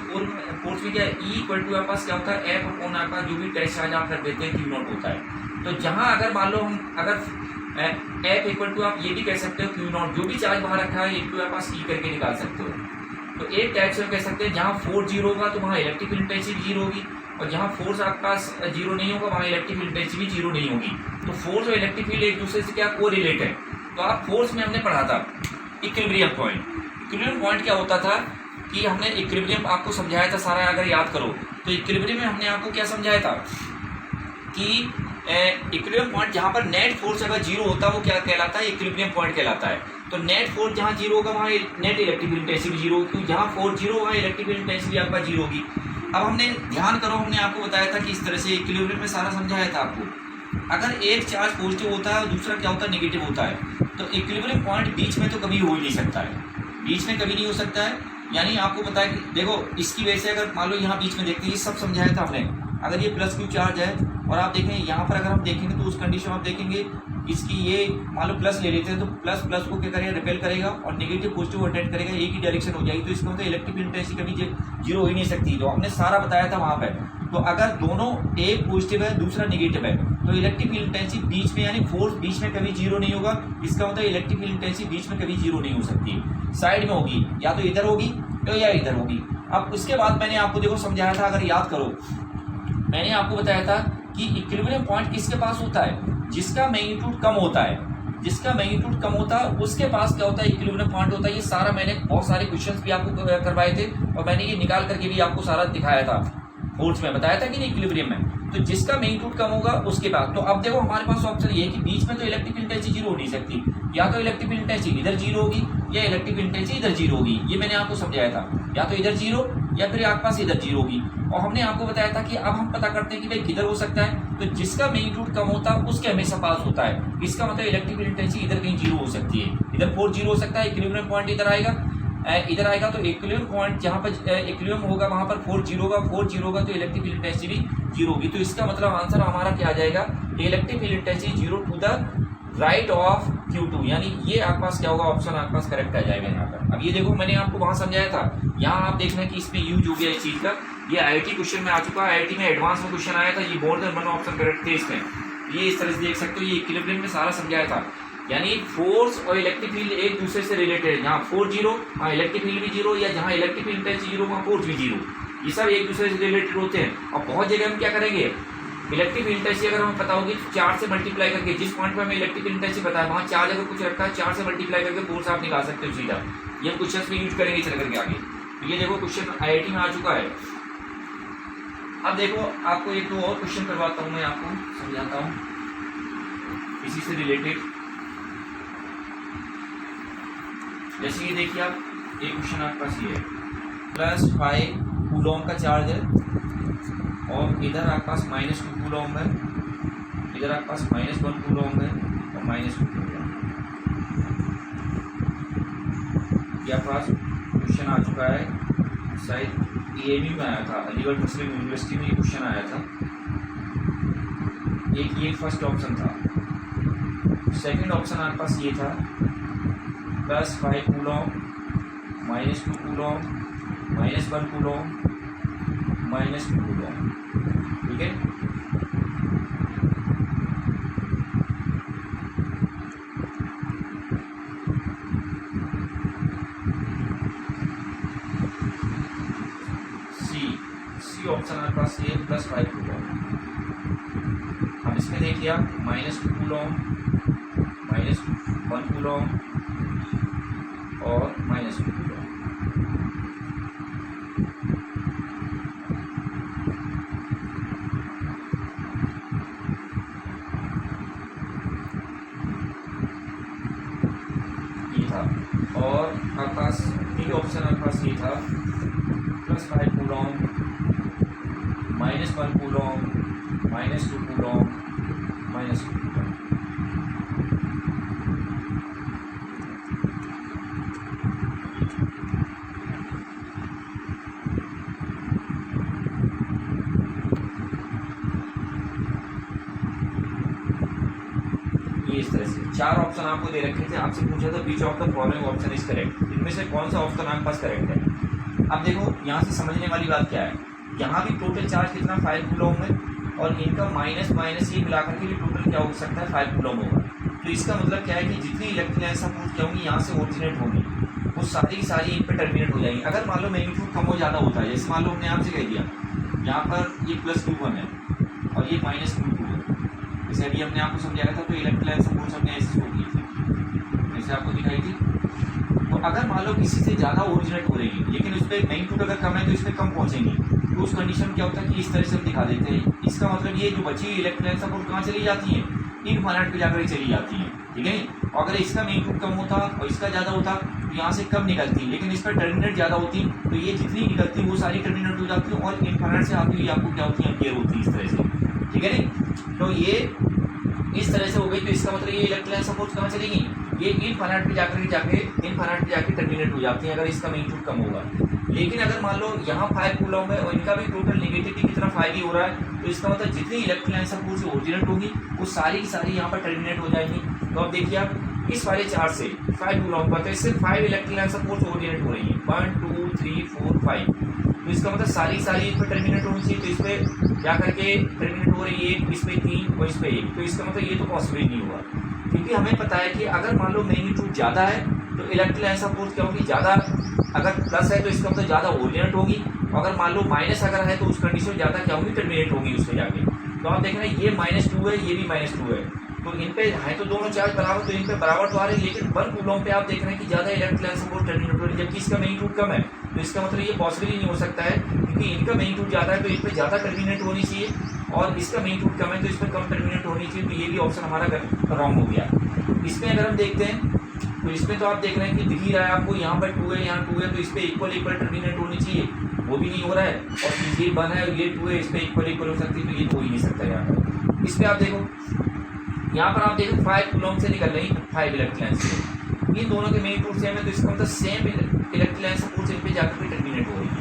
फोर्स में क्या है, E इक्वल टू आपके पास क्या होता है, F अपॉन आपका जो भी टेस्ट चार्ज आप रख देते हैं Q0 होता है। तो जहां अगर मान लो हम अगर F इक्वल टू आप ये भी कह सकते हो Q0, जो भी चार्ज वहां रखा है इनटू आपके पास E करके निकाल सकते हो। तो एक टाइप से कह सकते हैं जहां फोर्स 0 होगा तो वहां इलेक्ट्रिक फील्ड इंटेंसिटी 0 होगी, और जहां फोर्स आपके पास 0 नहीं होगा वहां इलेक्ट्रिक फील्ड इंटेंसिटी भी 0 नहीं होगी। तो फोर्स और इलेक्ट्रिक फील्ड एक दूसरे से क्या कोरिलेट है। तो आप फोर्स में हमने पढ़ा था इक्विलिब्रियम पॉइंट। इक्विलिब्रियम पॉइंट क्या होता था कि हमने इक्विलिब्रियम आपको समझाया था सारा, अगर याद करो तो इक्विलिब्रियम में हमने आपको क्या समझाया था कि इक्विलिब्रियम पॉइंट जहां पर नेट फोर्स अगर 0 होता है वो क्या कहलाता है, इक्विलिब्रियम पॉइंट कहलाता है। तो नेट फोर्स जहां 0 होगा वहां नेट इलेक्ट्रिक फील्ड इंटेंसिटी 0 होगी, क्योंकि जहां फोर्स 0 वहां इलेक्ट्रिक फील्ड इंटेंसिटी आपका 0 होगी। अब हमने ध्यान करो, हमने आपको बताया था कि इस तरह से इक्विलिब्रियम में सारा समझाया था आपको। अगर एक चार्ज पॉजिटिव होता है और दूसरा क्या होता है, नेगेटिव होता है, तो इक्विलिब्रियम पॉइंट बीच में तो कभी हो ही नहीं सकता है, बीच में कभी नहीं हो सकता है। यानी आपको पता है कि देखो इसकी वजह से अगर मान लो यहाँ बीच में देखते हैं, ये सब समझाया था हमने। अगर ये प्लस क्यू चार्ज है और आप देखें यहाँ पर अगर हम देखेंगे तो उस कंडीशन में आप देखेंगे इसकी ये मान लो प्लस ले लेते हैं तो प्लस प्लस को क्या करेगा, रिपेल करेगा और नेगेटिव पॉजिटिव अटेंड करेगा, एक ही डायरेक्शन हो जाएगी। तो इसका मतलब इलेक्ट्रिक फील्ड इंटेंसिटी कभी 0 हो ही नहीं सकती। तो हमने सारा बताया था वहाँ पर। तो अगर दोनों एक पॉजिटिव है दूसरा नेगेटिव है तो इलेक्ट्रिक फील्ड इंटेंसिटी बीच में यानी फोर्स बीच में कभी 0 नहीं होगा। इसका मतलब इलेक्ट्रिक फील्ड इंटेंसिटी बीच में कभी 0 नहीं हो सकती, साइड में होगी, या तो इधर होगी या इधर होगी। अब उसके बाद मैंने आपको देखो समझाया था, अगर याद करो मैंने आपको बताया था कि इक्विलिब्रियम पॉइंट किसके पास होता है, जिसका मैग्नीट्यूड कम होता है। जिसका मैग्नीट्यूड कम होता है उसके पास क्या होता है, इक्विलिब्रियम पॉइंट होता है। ये सारा मैंने बहुत सारे क्वेश्चंस भी आपको करवाए थे और मैंने ये निकाल करके भी आपको सारा दिखाया था, फोर्स में बताया था कि नहीं इक्विलिब्रियम में। तो जिसका मैग्नीट्यूड कम होगा उसके पास। तो अब देखो हमारे पास ऑप्शन ये है कि बीच में तो इलेक्ट्रिक फील्ड इंटेंसिटी 0 हो नहीं सकती, या तो इलेक्ट्रिक फील्ड इंटेंसिटी इधर 0 होगी या इलेक्ट्रिक फील्ड इंटेंसिटी इधर 0 होगी। ये मैंने आपको समझाया था, या तो इधर 0 या फिर आपके पास इधर 0 होगी। और हमने आपको बताया था कि अब हम पता करते हैं कि भाई किधर हो सकता है। तो जिसका मैग्नीट्यूड कम होता है उसके हमेशा पास होता है। इसका मतलब इलेक्ट्रिक फील्ड इंटेंसिटी इधर कहीं 0 हो सकती है, इधर फोर्स 0 हो सकता है, इक्विलिब्रियम पॉइंट इधर आएगा तो इक्विलिब्रियम पॉइंट जहां पर इक्विलिब्रियम होगा वहां पर फोर्स 0 होगा, फोर्स 0 होगा तो इलेक्ट्रिक फील्ड इंटेंसिटी भी 0 होगी। तो इसका मतलब आंसर हमारा क्या आ जाएगा, electric field intensity 0 to the right of Q2, यानी ये आपके पास क्या होगा, ऑप्शन आपके पास करेक्ट आ जाएगा यहाँ पर। अब ये देखो मैंने आपको वहां समझाया था, यहाँ आप देखना कि इसमें यूज हो गया इस चीज का। ये IIT क्वेश्चन में आ चुका है, IIT में एडवांस में क्वेश्चन आया था, ये more than one option correct थे इसमें। ये इस तरह से देख सकते हो, ये इक्विलिब्रियम में सारा समझाया था। यानी फोर्स और इलेक्ट्रिक फील्ड एक दूसरे से रिलेटेड है, जहाँ फोर्स 0 वहाँ इलेक्ट्रिक फील्ड भी 0, या जहाँ इलेक्ट्रिक फील्ड इंटेंसिटी 0 वहाँ फोर्स भी 0। ये सब एक दूसरे से रिलेटेड होते हैं। और बहुत जगह हम क्या करेंगे, इलेक्ट्रिक फील्ड इंटेंसिटी अगर हमें पता होगी 4 से मल्टीप्लाई करके, जिस पॉइंट पर हमें इलेक्ट्रिक फील्ड इंटेंसिटी पता है वहाँ चार्ज अगर कुछ रखा है 4 से मल्टीप्लाई करके फोर्स आप निकाल सकते हो सीधा। ये क्वेश्चन में यूज करेंगे चल करके आगे। तो ये देखो क्वेश्चन IIT में आ चुका है। अब देखो आपको एक दो और क्वेश्चन करवाता हूँ, मैं आपको समझाता हूँ इसी से रिलेटेड। जैसे ये देखिए आप, एक क्वेश्चन आपके पास ये है, +5 कूलॉम का चार्ज है और इधर आपके पास -2 कूलॉम है, इधर आपके पास -1 कूलॉम है और -2 कूलॉम। ये आपके पास क्वेश्चन आ चुका है, शायद EAB में आया था, अलीगढ़ मुस्लिम यूनिवर्सिटी में ये क्वेश्चन आया था। एक ये फर्स्ट ऑप्शन था। सेकंड ऑप्शन आपके पास ये था, +5 कूलॉम, -2 कूलॉम, -1 कूलॉम, -2 कूलॉम। ठीक है, सी ऑप्शन आपके पास ये +5 कूलॉम। अब इसमें देखिए आप -2 कूलॉम, -1 कूलॉम और -2 कूलॉम। भी ऑप्शन हमारे पास ये था, +5 कूलॉम, -1 कूलॉम, -2 कूलॉम, -2 कूलॉम। इस तरह से 4 ऑप्शन आपको दे रखे थे, आपसे पूछा था which of the following option is correct, इनमें से कौन सा ऑप्शन आपके पास करेक्ट है। अब देखो यहाँ से समझने वाली बात क्या है, यहाँ भी टोटल चार्ज कितना 5 कूलॉम है, और इनका माइनस माइनस ये मिलाकर के भी टोटल क्या हो सकता है 5 कूलॉम होगा। तो इसका मतलब क्या है कि जितनी इलेक्ट्रोलाइट्स हम यूज होंगी यहाँ से ओरिजिनेट होंगी, वो सारी की सारी इन पर टर्मिनेट हो जाएंगी। अगर मान लो मैग्नीट्यूड कम हो ज़्यादा होता है, जैसे मान लो हमने आपसे कह दिया यहाँ पर ये +Q1 है और ये -Q2 है, जैसे अभी हमने आपको समझाया था, तो इलेक्ट्रोलाइट्स फोर्स हमने ऐसे शो की थी, जैसे आपको दिखाई थी। तो अगर मान लो किसी से ज़्यादा ओरिजिनेट हो रही है, लेकिन उस पर मैग्नीट्यूड अगर कम है तो इस पर कम पहुँचेंगी, तो उस कंडीशन में क्या होता है कि इस तरह से हम दिखा देते हैं। इसका मतलब ये जो बची हुई इलेक्ट्रोलाइट्स फोर्स कहाँ चली जाती है, इनफाइनाइट पे जाकर चली जाती है, ठीक है। और अगर इसका मैग्नीट्यूड कम होता और इसका ज़्यादा होता तो यहाँ से कम निकलती, लेकिन इस पर टर्मिनेट ज़्यादा होती, तो ये जितनी निकलती वो सारी टर्मिनेट हो जाती है, और इनफाइनाइट से आती हुई आपको क्या होती है, अम्पेयर होती है इस तरह से, ठीक है नहीं। तो ये इस तरह से हो गई, तो इसका मतलब ये इलेक्ट्रोलाइट्स फोर्स कहाँ चलेगी, ये इनफाइनाइट पे जाके टर्मिनेट हो जाती है अगर इसका मैग्नीट्यूड कम होगा। लेकिन अगर मान लो यहाँ 5 कूलॉम है और इनका भी टोटल नेगेटिविटी कितना 5 ही हो रहा है, तो इसका मतलब जितनी इलेक्ट्रोलाइट्स फोर्स ओरिजिनेट होगी वो सारी की सारी यहाँ पर टर्मिनेट हो जाएंगी। तो अब देखिए आप इस वाले चार्ज से 5 कूलॉम पर, तो इससे 5 इलेक्ट्रोलाइट्स फोर्स ओरिजिनेट हो रही है, 1 2 3 4 5। तो इसका मतलब सारी सारी इस पर टर्मिनेट होनी चाहिए, तो इस पर जा करके टर्मिनेट हो रही है, इस पर 3 और इस पर 1। तो इसका मतलब ये तो पॉसिबल नहीं होगा, क्योंकि हमें पता है कि अगर मान लो मैग्नीट्यूड ज़्यादा है तो इलेक्ट्रोलाइट्स फोर्स क्या होगी ज़्यादा, अगर प्लस है तो इसका मतलब ज़्यादा ओरिजिनेट होगी, अगर मान लो माइनस अगर है तो उस कंडीशन में ज़्यादा क्या होगी, टर्मिनेट होगी उसमें जाके। तो आप देख रहे हैं ये -2 है, ये भी -2 है, तो इन पे है तो दोनों चार्ज बराबर, तो इन पे बराबर तो आ रहे हैं, लेकिन 1 कूलॉम पे आप देख रहे हैं कि ज़्यादा इलेक्ट्रोलाइट्स फोर्स टर्मिनेट हो रही है, जबकि इसका मैग्नीट्यूड कम है। तो इसका मतलब ये पॉसिबल ही नहीं हो सकता है, क्योंकि इनका मैग्नीट्यूड ज़्यादा है तो इन पर ज़्यादा टर्मिनेट होनी चाहिए, और इसका मैग्नीट्यूड कम है तो इस पर कम टर्मिनेट होनी चाहिए। तो ये भी ऑप्शन हमारा रॉन्ग हो गया। इसमें अगर हम देखते हैं तो इसमें तो आप देख रहे हैं कि दिख ही रहा है आपको, यहाँ पर 2 है, यहाँ 2 है, तो इस पर इक्वल टर्मिनेट होनी चाहिए, वो भी नहीं हो रहा है, और ये 1 है और ये 2 है, इस पर इक्वल हो सकती है, तो ये हो ही नहीं सकता यहाँ पर। इस पर आप देखो, यहाँ पर आप देखो 5 कूलॉम से निकल रही है 5 इलेक्ट्रोलाइट्स से, इन दोनों के मैग्नीट्यूड सेम है, तो इसका मतलब सेम इलेक्ट्रोलाइट्स फोर्स इन पे जाकर टर्मिनेट हो रही है।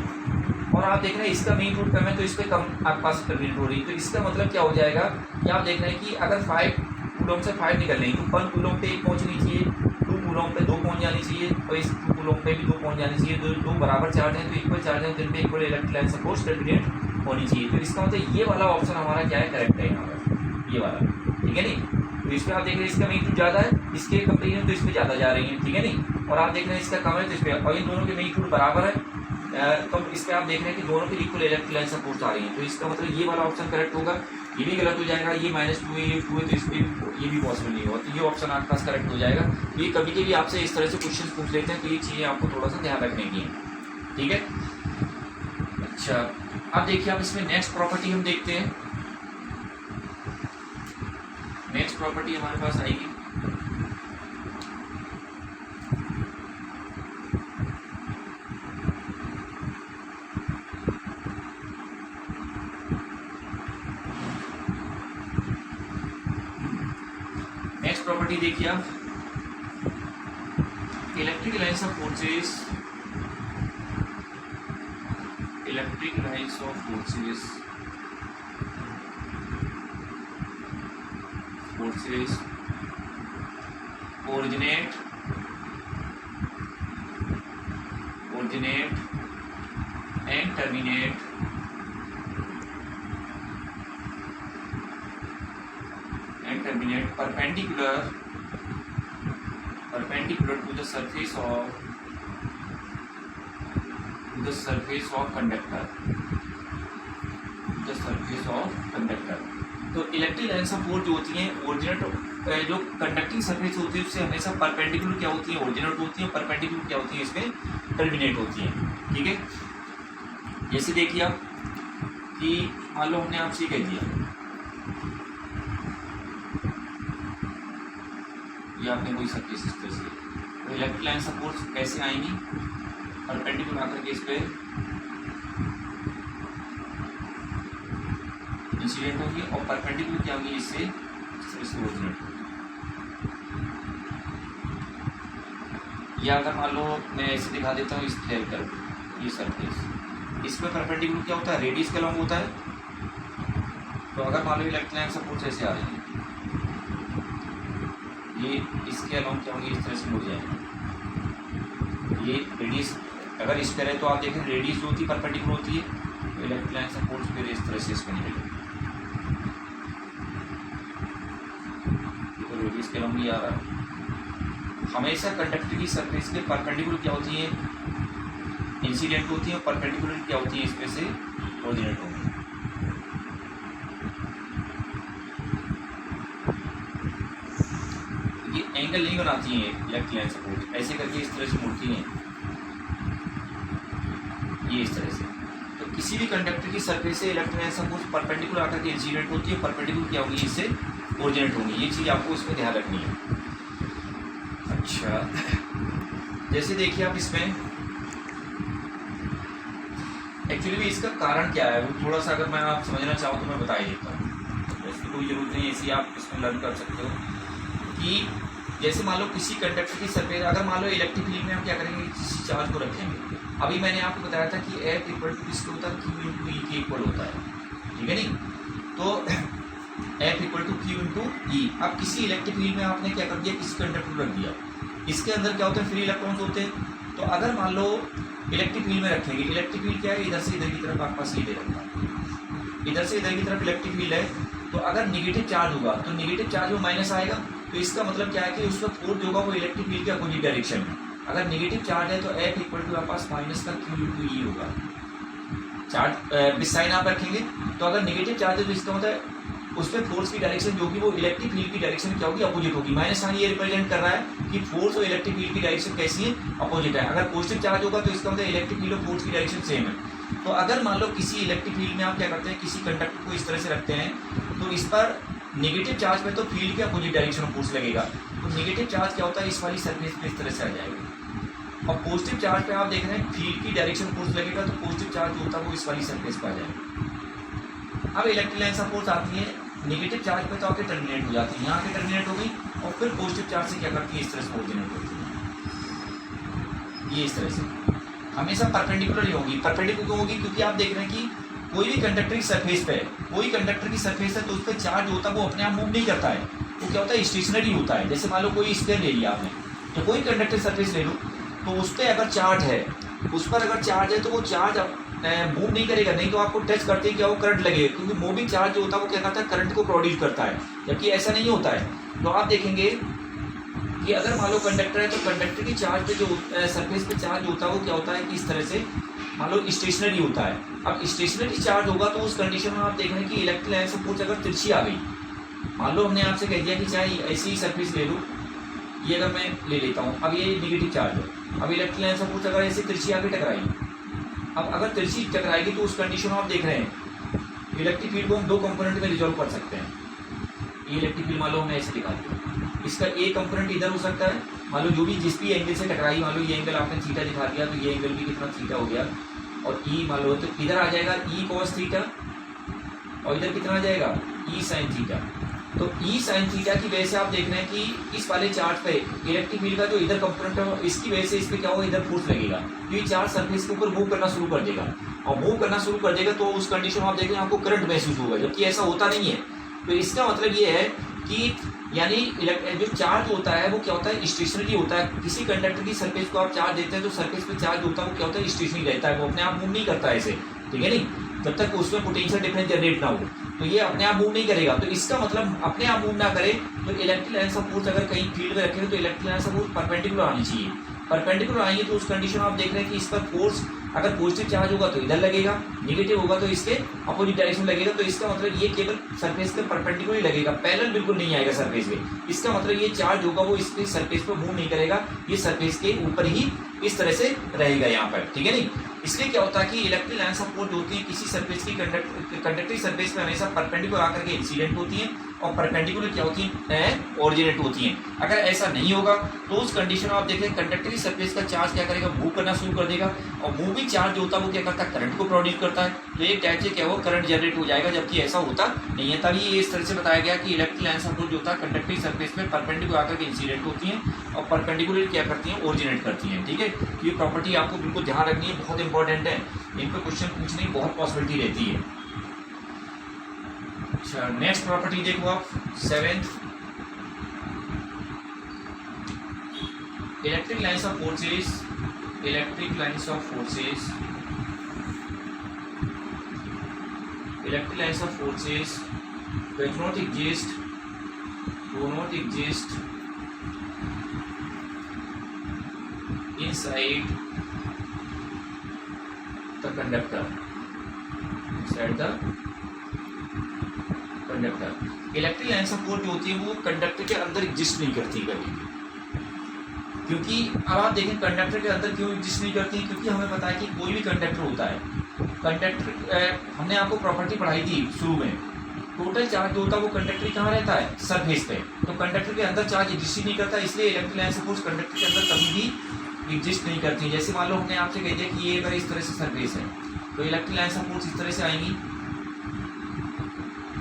और आप देख रहे हैं इसका मैग्नीट्यूड कम है तो इस पर कम आपके पास टर्मिनेट हो रही है। तो इसका मतलब क्या हो जाएगा कि आप देख रहे हैं कि अगर 5 कूलॉम से 5 निकल रही है तो 1 कूलॉम पे 1 पहुँचनी चाहिए, 2 कूलॉम पे 2 पहुँच जानी चाहिए, और इस 2 कूलॉम पे भी 2 पहुँच जानी चाहिए। दो बराबर चार्ज है तो इक्वल चार्ज है, तो इन पे इक्वल इलेक्ट्रोलाइट्स फोर्स टर्मिनेट होनी चाहिए। तो इसका मतलब ये वाला ऑप्शन हमारा क्या है, करेक्ट है यहाँ पर, ये वाला, ठीक है नहीं। तो इस पर आप देख रहे हैं इसका मैग्नीट्यूड ज़्यादा है, इसके कंपेरिजन तो इस पर ज़्यादा जा रही है, ठीक है नहीं। और आप देख रहे हैं इसका कम है तो इस पर, और इन दोनों के मैग्नीट्यूड बराबर है, तो इस पर आप देख रहे हैं कि दोनों के इक्वल इलेक्ट्रोलाइट्स फोर्स आ रही है। तो इसका मतलब ये वाला ऑप्शन करेक्ट होगा, ये भी गलत हो जाएगा, ये -2 है, ये 2 है, तो इस पर ये भी पॉसिबल नहीं होगा, तो ये ऑप्शन आपके पास करेक्ट हो जाएगा। ये कभी कभी आपसे इस तरह से क्वेश्चन पूछ लेते हैं, तो ये चीज़ें आपको थोड़ा सा ध्यान रखने की है, ठीक है। अच्छा, अब देखिए आप इसमें नेक्स्ट प्रॉपर्टी हम देखते हैं। नेक्स्ट प्रॉपर्टी हमारे पास आएगी प्रॉपर्टी देखिए आप, electric lines of forces, electric lines of forces originate and terminate perpendicular to the surface of conductor, तो इलेक्ट्रिक लाइन्स ऑफ फोर्स जो होती हैं ओरिजिनेट, जो कंडक्टिंग सरफेस होती है उससे हमेशा परपेंडिकुलर क्या होती है, ओरिजिनेट होती है, परपेंडिकुलर क्या होती है, इसमें टर्मिनेट होती है, ठीक है। जैसे देखिए आप कि मान लो हमने आपसे कह दिया, ये आपने कोई सरफेस इस तरह से, तो इलेक्ट्रिक लाइन्स ऑफ फोर्स कैसे आएंगी, परपेंडिकुलर आकर के इस पे इंसिडेंट होगी और परपेंडिकुलर क्या होगी इससे ओरिजिनेट होगी। या अगर मान लो मैं ऐसे दिखा देता हूँ इस फ्लेयर कर ये सरफेस, इसमें परपेंडिकुलर क्या होता है, रेडियस के अलॉन्ग होता है। तो अगर मान लो इलेक्ट्रिक लाइन सपोर्ट ऐसे आ रही है, ये इसके अलॉन्ग क्या होंगे, इस तरह से मुड़ जाएंगे। ये रेडियस अगर इस पर है तो आप देखें रेडियस जो होती है परपेंडिकुलर होती है, तो इलेक्ट्रिक लाइन सपोर्ट फिर इस तरह से इसमें निकलेगी। तो रेडियस के अलॉन्ग ये आ रहा है। हमेशा कंडक्टर की सरफेस के परपेंडिकुलर क्या होती है, इंसिडेंट होती है, और परपेंडिकुलर क्या होती है इसमें से ओरिजिनेट होती है। ये एंगल नहीं बनाती है इलेक्ट्रिक लाइन सपोर्ट, ऐसे करके इस तरह से मुड़ती हैं, ये इस तरह से। तो किसी भी कंडक्टर की सरफेस से इलेक्ट्रिक लाइन सपोर्ट परपेंडिकुलर आकर के इंसिडेंट होती है, परपेंडिकुलर क्या होगी इससे ओरिजिनेट होंगी। ये चीज़ आपको इसमें ध्यान रखनी है। अच्छा, जैसे देखिए आप इसमें एक्चुअली भी इसका कारण क्या है वो थोड़ा सा अगर मैं आप समझना चाहूँ तो मैं बता ही देता हूँ। इसकी कोई ज़रूरत नहीं, ऐसी आप इसमें लर्न कर सकते हो कि जैसे मान लो किसी कंडक्टर की सरफेस, अगर मान लो इलेक्ट्रिक फील्ड में हम क्या करेंगे, किसी चार्ज को रखेंगे। अभी मैंने आपको बताया था कि F इक्वल टू किसको होता है, Q इंटू ई के इक्वल होता है, ठीक है नहीं। तो F equal to Q into E. अब किसी इलेक्ट्रिक फील्ड में आपने क्या कर दिया, किसी कंडक्टर को रख दिया, इसके अंदर क्या होता है, फ्री इलेक्ट्रॉन्स होते हैं। तो अगर मान लो इलेक्ट्रिक फील्ड में रखेंगे, इलेक्ट्रिक फील्ड क्या है, इधर से इधर की तरफ आपके पास ये दे रखा है, इधर से इधर की तरफ इलेक्ट्रिक फील्ड है। तो अगर निगेटिव चार्ज होगा तो निगेटिव चार्ज में माइनस आएगा, तो इसका मतलब क्या है कि उसका फोर्स जो होगा वो इलेक्ट्रिक फील्ड के अपोजिट डायरेक्शन में। अगर निगेटिव चार्ज है तो F इक्वल टू आपके पास माइनस का Q इंटू ई होगा। चार्ज विद साइन आप रखेंगे, तो अगर निगेटिव चार्ज है तो इसका मतलब उस पर फोर्स की डायरेक्शन जो कि वो इलेक्ट्रिक फील्ड की डायरेक्शन क्या होगी, अपोजिट होगी। माइनस साइन ये रिप्रेजेंट कर रहा है कि फोर्स और इलेक्ट्रिक फील्ड की डायरेक्शन कैसी है, अपोजिट है। अगर पॉजिटिव चार्ज होगा तो इसका मतलब इलेक्ट्रिक फील्ड और फोर्स की डायरेक्शन सेम है। तो अगर मान लो किसी इलेक्ट्रिक फील्ड में आप क्या करते हैं, किसी कंडक्टर को इस तरह से रखते हैं, तो इस पर नेगेटिव चार्ज में तो फील्ड के अपोजिट डायरेक्शन में फोर्स लगेगा। तो नेगेटिव चार्ज क्या होता है, इस वाली सरफेस पे इस तरह से आ जाएगा, और पॉजिटिव चार्ज पे आप देख रहे हैं फील्ड की डायरेक्शन फोर्स लगेगा, तो पॉजिटिव चार्ज होता है वो इस वाली सरफेस पे आ जाएगा। अब इलेक्ट्रिक लाइन सपोर्ट आती है नेगेटिव चार्ज पे तो आके टर्मिनेट हो जाती है, यहाँ आके टर्मिनेट हो गई, और फिर पॉजिटिव चार्ज से क्या करती है, इस तरह से ओरिजिनेट होती है, ये इस तरह से हमेशा परपेंडिकुलर ही होगी। परपेंडिकुलर क्यों होगी, क्योंकि आप देख रहे हैं कि कोई भी कंडक्टर की सरफेस पे, कोई कंडक्टर की सरफेस है तो उस पर चार्ज होता है वो अपने आप मूव नहीं करता है, वो क्या होता है, स्टेशनरी होता है। जैसे मान लो कोई स्फीयर ले लिया आपने, तो कोई कंडक्टर सरफेस ले लो, तो उस पर अगर चार्ज है, उस पर अगर चार्ज है तो वो चार्ज मूव नहीं करेगा, नहीं तो आपको टच करते ही क्या वो करंट लगेगा, क्योंकि मूविंग चार्ज जो होता है वो क्या करता है, करंट को प्रोड्यूस करता है, जबकि ऐसा नहीं होता है। तो आप देखेंगे कि अगर मान लो कंडक्टर है तो कंडक्टर की चार्ज पे जो सरफेस पे चार्ज होता है वो क्या होता है कि इस तरह से मान लो स्टेशनरी होता है। अब स्टेशनरी चार्ज होगा तो उस कंडीशन में आप देख रहे हैं कि इलेक्ट्रिक लाइन सपोर्ट अगर तिरछी आ गई, मान लो हमने आपसे कह दिया कि चाहे ऐसी ही सरफेस ले लो, ये अगर मैं ले लेता हूँ, अब ये नेगेटिव चार्ज है, अब इलेक्ट्रिक लाइन सपोर्ट अगर ऐसे तिरछी आके टकराई, अब अगर तिरछी टकराएगी तो उस कंडीशन में आप देख रहे हैं इलेक्ट्रिक फील्ड को हम दो कंपोनेंट में रिजॉल्व कर सकते हैं। ये इलेक्ट्रिक फील्ड मान लो हमने ऐसे दिखाती है, इसका एक कंपोनेंट इधर हो सकता है, मान लो जो भी जिस भी एंगल से टकराई, मान लो ये एंगल आपने थीटा दिखा दिया, तो ये एंगल भी कितना थीटा हो गया, और ई मान लो तो इधर आ जाएगा ई कॉस थीटा, और इधर कितना आ जाएगा ई साइन थीटा। तो ई साइन थीटा की वजह से आप देख रहे हैं कि इस वाले चार्ज पे इलेक्ट्रिक फील्ड का जो इधर कंपोनेंट है इसकी वजह से इस पर क्या होगा, इधर फोर्स लगेगा, ये चार्ज सरफेस के ऊपर मूव करना शुरू कर देगा, और मूव करना शुरू कर देगा तो उस कंडीशन में आप देख रहे हैं आपको करंट महसूस होगा, जबकि ऐसा होता नहीं है। तो इसका मतलब ये है कि यानी जो चार्ज होता है वो क्या होता है, स्टेशनरी होता है। किसी कंडक्टर की सरफेस को आप चार्ज देते हैं तो सरफेस पे चार्ज होता है वो क्या होता है, स्टेशनरी रहता है, वो अपने आप मूव नहीं करता है ऐसे, ठीक है नहीं, जब तक उसमें पोटेंशियल डिफरेंस जनरेट ना हो, तो ये अपने आप मूव नहीं करेगा। तो इसका मतलब अपने आप मूव ना करे तो इलेक्ट्रिक लाइन सपोर्ट अगर कहीं फील्ड में रखेंगे तो इलेक्ट्रिक लाइन सपोर्ट परपेंडिकुलर आनी चाहिए। परपेंडिकुलर आएंगे तो उस कंडीशन में आप देख रहे हैं कि इस पर फोर्स अगर पॉजिटिव चार्ज होगा तो इधर लगेगा, नेगेटिव होगा तो इसके अपोजिट डायरेक्शन लगेगा। तो इसका मतलब ये केवल सरफेस के परपेंडिकुलर ही लगेगा, पैरेलल बिल्कुल नहीं आएगा सरफेस पे। इसका मतलब ये चार्ज होगा वो इसके सरफेस पर मूव नहीं करेगा, ये सरफेस के ऊपर ही इस तरह से रहेगा यहाँ पर, ठीक है नहीं। इसलिए क्या होता है कि इलेक्ट्रिक लाइन सपोर्ट होती है किसी सरफेस की कंडक्टिंग सरफेस में हमेशा परपेंडिकुलर आकर के इंसिडेंट होती है, और परपेंडिकुलर क्या होती हैं, ओरिजिनेट होती हैं। अगर ऐसा नहीं होगा तो उस कंडीशन में आप देखें कंडक्टरी सरफेस का चार्ज क्या करेगा, मूव करना शुरू कर देगा, और मूविंग चार्ज जो होता है वो क्या करता है, करंट को प्रोड्यूस करता है, तो एक टाइप से क्या हो, करंट जनरेट हो जाएगा, जबकि ऐसा होता नहीं है। तभी ये इस तरह से बताया गया कि इलेक्ट्रिक लाइन सपोर्ट जो होता है कंडक्टरी सरफेस में परपेंडिकुलर आकर के इंसिडेंट होती हैं और परपेंडिकुलर क्या करती हैं, ओरिजिनेट करती हैं। ठीक है, तो ये प्रॉपर्टी आपको बिल्कुल ध्यान रखनी है, बहुत इंपॉर्टेंट है, इन पर क्वेश्चन पूछने की बहुत पॉसिबिलिटी रहती है। अच्छा, नेक्स्ट प्रॉपर्टी देखो आप, 7th, electric lines of forces, electric lines of forces, electric lines of forces do not exist inside the conductor, inside the conductor. Electric line of force जो होती है वो कंडक्टर के अंदर एग्जिस्ट नहीं करती कभी भी, क्योंकि अब आप देखें कंडक्टर के अंदर क्यों एग्जिस्ट नहीं करती, क्योंकि हमें पता है कि कोई भी कंडक्टर होता है, कंडक्टर हमने आपको प्रॉपर्टी पढ़ाई थी शुरू में, टोटल चार्ज जो होता है वो कंडक्टर कहाँ रहता है, सरफेस पे, तो कंडक्टर के अंदर चार्ज एग्जिस्ट ही नहीं करता, इसलिए electric line of force conductor के अंदर कभी भी एग्जिस्ट नहीं करती। जैसे मान लो हमने आपसे कह दिया कि ये अगर इस तरह से सरफेस है तो इलेक्ट्रिक लाइन ऑफ फोर्स इस तरह से आएंगी,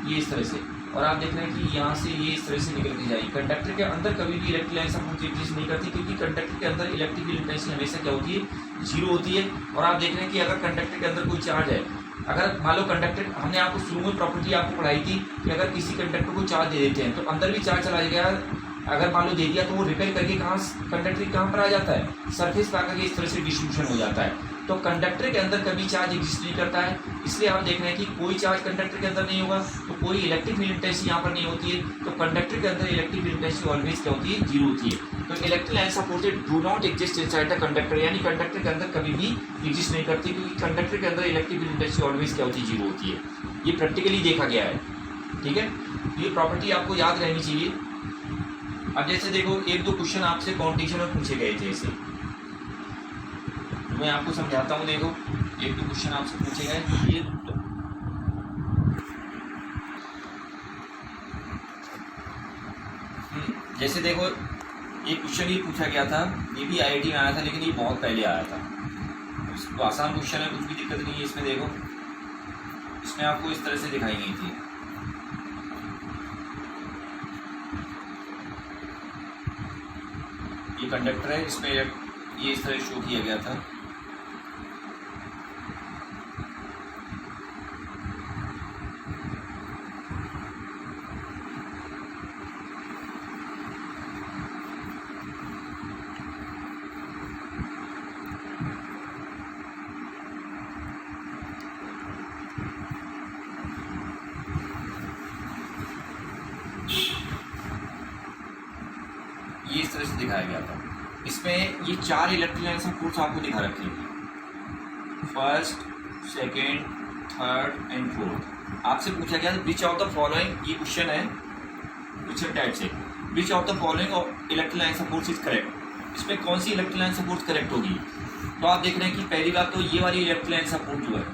ये इस तरह से, और आप देख रहे हैं कि यहाँ से ये इस तरह से निकल के जाएगी। कंडक्टर के अंदर कभी भी electric line of force exist नहीं करती, क्योंकि कंडक्टर के अंदर इलेक्ट्रिकल इंटेंसिटी हमेशा क्या होती है, 0 होती है। और आप देख रहे हैं कि अगर कंडक्टर के अंदर कोई चार्ज है, अगर मान लो कंडक्टर, हमने आपको शुरू में प्रॉपर्टी आपको पढ़ाई थी कि अगर किसी कंडक्टर को चार्ज दे देते हैं तो अंदर भी चार्ज चला जाएगा, अगर मान लो दे दिया तो वो रिपेल करके कहाँ, कंडक्टर कहाँ पर आ जाता है, सरफेस पर आकर के इस तरह से डिस्ट्रीब्यूशन हो जाता है। तो कंडक्टर के अंदर कभी चार्ज एग्जिस्ट नहीं करता है, इसलिए आप देख रहे हैं कि कोई चार्ज कंडक्टर के अंदर नहीं होगा, तो कोई इलेक्ट्रिक फील्ड इंटेंसिटी यहाँ पर नहीं होती है, तो कंडक्टर के अंदर इलेक्ट्रिक फील्ड इंटेंसिटी ऑलवेज क्या होती है, 0 होती है। तो electric line of force do not exist inside the conductor, यानी कंडक्टर के अंदर कभी भी एग्जिस्ट नहीं करती, क्योंकि कंडक्टर के अंदर इलेक्ट्रिक फील्ड इंटेंसिटी ऑलवेज क्या होती है, 0 होती है। ये प्रैक्टिकली देखा गया है। ठीक है, ये प्रॉपर्टी आपको याद रहनी चाहिए। अब जैसे देखो 1-2 क्वेश्चन आपसे कॉम्पिटिशन में पूछे गए थे, ऐसे मैं आपको समझाता हूँ। देखो 1-2 क्वेश्चन आपसे पूछे गए, ये जैसे देखो एक क्वेश्चन ये पूछा गया था, ये भी IIT में आया था, लेकिन ये बहुत पहले आया था, तो आसान क्वेश्चन है, कुछ भी दिक्कत नहीं है इसमें। देखो इसमें आपको इस तरह से दिखाई गई थी, ये कंडक्टर है, इसमें ये इस तरह शो किया गया था। ये इस तरह से दिखाया गया था। इसमें ये 4 इलेक्ट्रिक लाइन ऑफ फोर्स आपको दिखा रखे हैं, 1st, 2nd, 3rd and 4th। आपसे पूछा गया विच ऑफ द फॉलोइंग, ये क्वेश्चन है क्वेश्चन टाइप से, which of the following electric line of force is correct, इसमें कौन सी electric line of force correct होगी। तो आप देख रहे हैं कि पहली बात तो ये वाली इलेक्ट्रिक लाइन ऑफ फोर्स जो है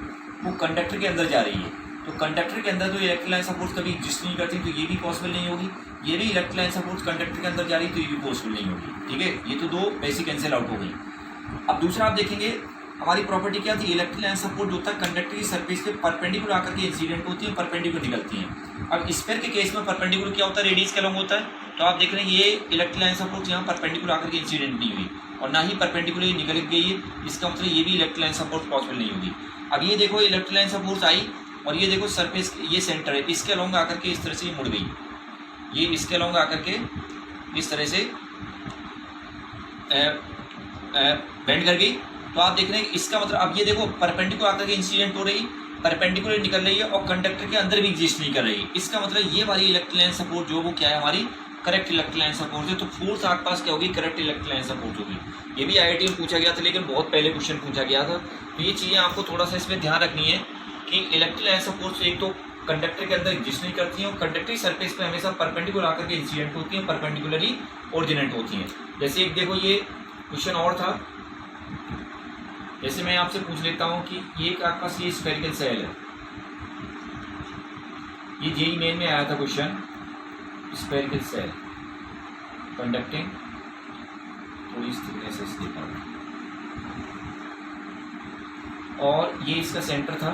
वो कंडक्टर के अंदर जा रही है, तो कंडक्टर के अंदर तो इलेक्ट्रिक लाइन ऑफ फोर्स कभी एग्जिस्ट नहीं करती, तो ये भी पॉसिबल नहीं होगी। ये भी electric line of force conductor के अंदर जा रही है, तो ये भी पॉसिबल नहीं होगी। ठीक है, ये तो 2 बेसिक कैंसिल आउट हो गई। अब दूसरा आप देखेंगे हमारी प्रॉपर्टी क्या थी, इलेक्ट्रिक लाइन ऑफ फोर्स जो होता है कंडक्टर की सरफेस पे परपेंडिकुलर आकर के इंसिडेंट होती है, परपेंडिकुलर निकलती हैं। अब स्फीयर के केस में परपेंडिकुलर क्या होता है, रेडियस के अलॉन्ग होता है, तो आप देख रहे हैं ये इलेक्ट्रिक लाइन ऑफ फोर्स यहाँ परपेंडिकुलर आकर के इंसिडेंट नहीं हुई और ना ही परपेंडिकुलर निकल गई है, इसका मतलब ये भी electric line of force possible नहीं होगी। अब ये देखो इलेक्ट्रिक लाइन ऑफ फोर्स आई और ये देखो सरफेस, ये सेंटर है, इसके अलॉन्ग आकर के इस तरह से मुड़ गई, ये इसके अलॉन्ग आकर के इस तरह से बेंड कर गई। तो आप देख रहे हैं इसका मतलब, अब ये देखो परपेंडिकुलर आकर के इंसिडेंट हो रही, परपेंडिकुलर निकल रही है और कंडक्टर के अंदर भी एग्जिस्ट नहीं कर रही, इसका मतलब ये वाली इलेक्ट्रिक लाइन सपोर्ट जो वो क्या है, हमारी करेक्ट इलेक्ट्रिक लाइन सपोर्ट है। तो फोर्स आपके पास क्या होगी, करेक्ट इलेक्ट्रिक लाइन सपोर्ट होगी। ये भी IIT में पूछा गया था, लेकिन बहुत पहले क्वेश्चन पूछा गया था, तो ये चीज़ें आपको थोड़ा सा इसमें ध्यान रखनी है कि इलेक्ट्रिक लाइन सपोर्ट एक तो कंडक्टर के अंदर एग्जिस्ट नहीं करती हैं और कंडक्टरी सरफेस पे हमेशा परपेंडिकुलर आकर के इंसिडेंट होती हैं, परपेंडिकुलरली ओरिजिनेट होती हैं। जैसे एक देखो ये क्वेश्चन और था, जैसे मैं आपसे पूछ लेता हूँ कि ये आपके पास ये स्फेरिकल सेल है, ये JEE मेन में आया था क्वेश्चन, स्फेरिकल सेल कंडक्टिंग थोड़ी थिकनेस इसकी और ये इसका सेंटर था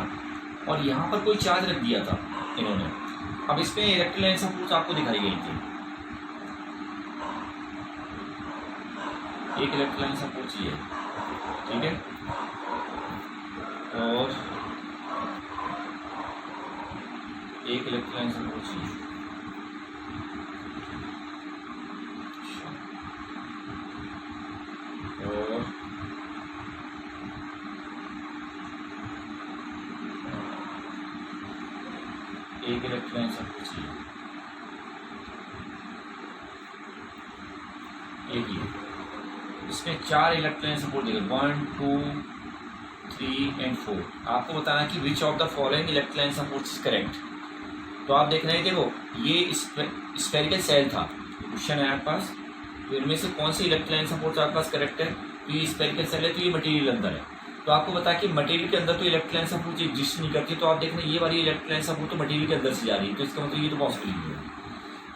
और यहाँ पर कोई चार्ज रख दिया था इन्होंने। अब इसमें इलेक्ट्रिक लाइन्स ऑफ फोर्स आपको दिखाई गई थी। एक इलेक्ट्रिक लाइन्स ऑफ फोर्स ये, ठीक है, और एक इलेक्ट्रिक लाइन्स ऑफ फोर्स ये। और एक इलेक्ट्रिक लाइन्स ऑफ फोर्स ये, एक ही। इसमें 4 इलेक्ट्रिक लाइन सपोर्ट देगा, 1 2 3 एंड 4। आपको बताना है कि विच of the following electric line support is correct. तो आप देख रहे हैं, देखो ये स्फेरिकल सेल था, क्वेश्चन है आपके पास, तो इनमें से कौन सी इलेक्ट्रिक लाइन सपोर्ट आपके पास करेक्ट है। तो ये स्फेरिकल सेल है, तो ये मटेरियल अंदर है। तो आपको पता है कि मटेरियल के अंदर तो इलेक्ट्रिक लाइन सपोर्ट एग्जिस्ट नहीं करती। तो आप देख रहे हैं ये वाली इलेक्ट्रिक लाइन सपोर्ट तो मटेरियल के अंदर से जा रही है, तो इसका मतलब ये तो पॉसिबल नहीं है।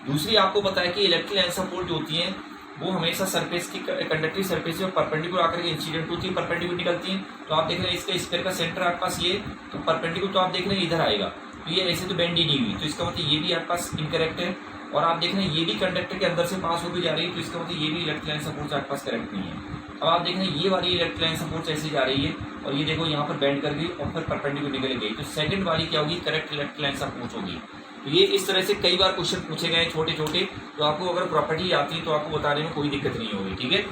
दूसरी आपको पता है कि इलेक्ट्रिक लाइन सपोर्ट जो होती हैं वो हमेशा सरफेस की कंडक्टिव सरफेस से परपेंडिकुलर आकर के इंसिडेंट होती है, परपेंडिकुलर निकलती हैं। तो आप देख रहे हैं इसका स्फीयर का सेंटर आपके पास ये, तो परपेंडिकुलर तो आप देख रहे हैं इधर आएगा, तो ये ऐसे तो बेंड ही नहीं हुई, तो इसका मतलब ये भी आपके पास इनकरेक्ट है। और आप देख रहे हैं ये भी कंडक्टर के अंदर से पास होकर जा रही है, तो इसका मतलब ये भी इलेक्ट्रिक लाइन सपोर्ट आपके पास करेक्ट नहीं है। अब आप देख रहे हैं ये वाली इलेक्ट्रिक लाइन सपोर्ट ऐसे जा रही है और ये देखो यहाँ पर बेंड कर गई और फिर परपेंडिकुलर निकल गई, तो सेकंड वाली क्या होगी, करेक्ट इलेक्ट्रिक लाइन सपोर्ट होगी। तो ये इस तरह से कई बार क्वेश्चन पूछे गए छोटे छोटे, तो आपको अगर प्रॉपर्टी आती है तो आपको बताने में कोई दिक्कत नहीं होगी, ठीक है।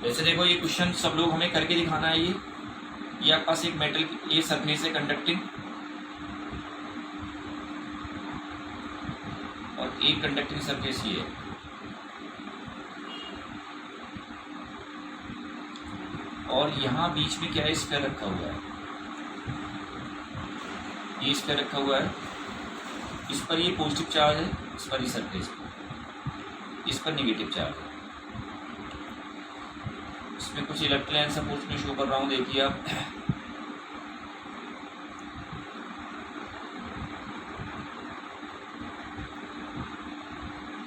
जैसे देखो ये क्वेश्चन सब लोग हमें करके दिखाना है। ये आपके पास एक मेटल ये सरफेस है कंडक्टिंग और एक कंडक्टिंग सरफेस ये है, और यहाँ बीच में क्या है, स्फीयर रखा हुआ है, ये स्फीयर रखा हुआ है, इस पर ये पॉजिटिव चार्ज है, इस पर ये सरफेस, इस पर नेगेटिव चार्ज है। इसमें कुछ इलेक्ट्रिक लाइन सपोर्ट में शो कर रहा हूँ, देखिए आप,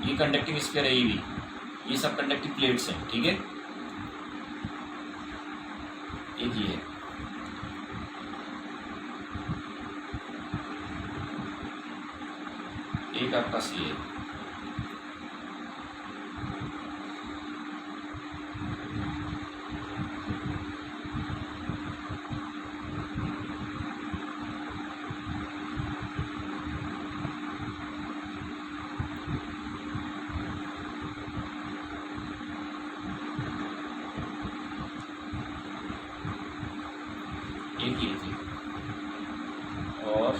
ये कंडक्टिंग स्फीयर है, ये भी, ये सब कंडक्टिव प्लेट्स हैं, ठीक है। एक ही है, एक आपका सी है, एक ही थी, और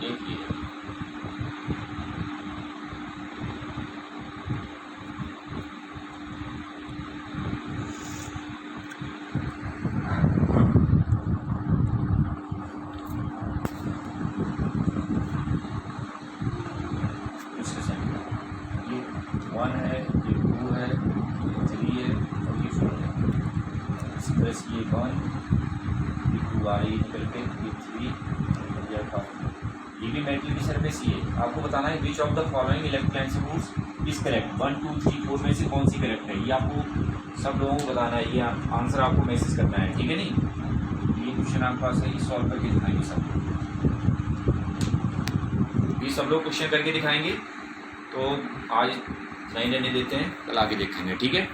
एक ही है। ये 1 है, ये 2 है, ये 3 है और ये 4 है। इसी तरह से ये 1, ये 2 आ रही है निकल के, ये 3 और ये 5। ये भी मेटल की सरफेस ही है। आपको बताना है विच of the following electric line supports is correct, 1 2 3 4 में से कौन सी करेक्ट है, ये आपको सब लोगों को बताना है। ये आंसर आपको मैसेज करना है, ठीक है। नहीं ये क्वेश्चन आपके पास है, ये सॉल्व करके दिखाएंगे सब, ये सब लोग क्वेश्चन करके दिखाएंगे। तो आज नहीं रहने देते हैं, कल आगे देखेंगे, ठीक है।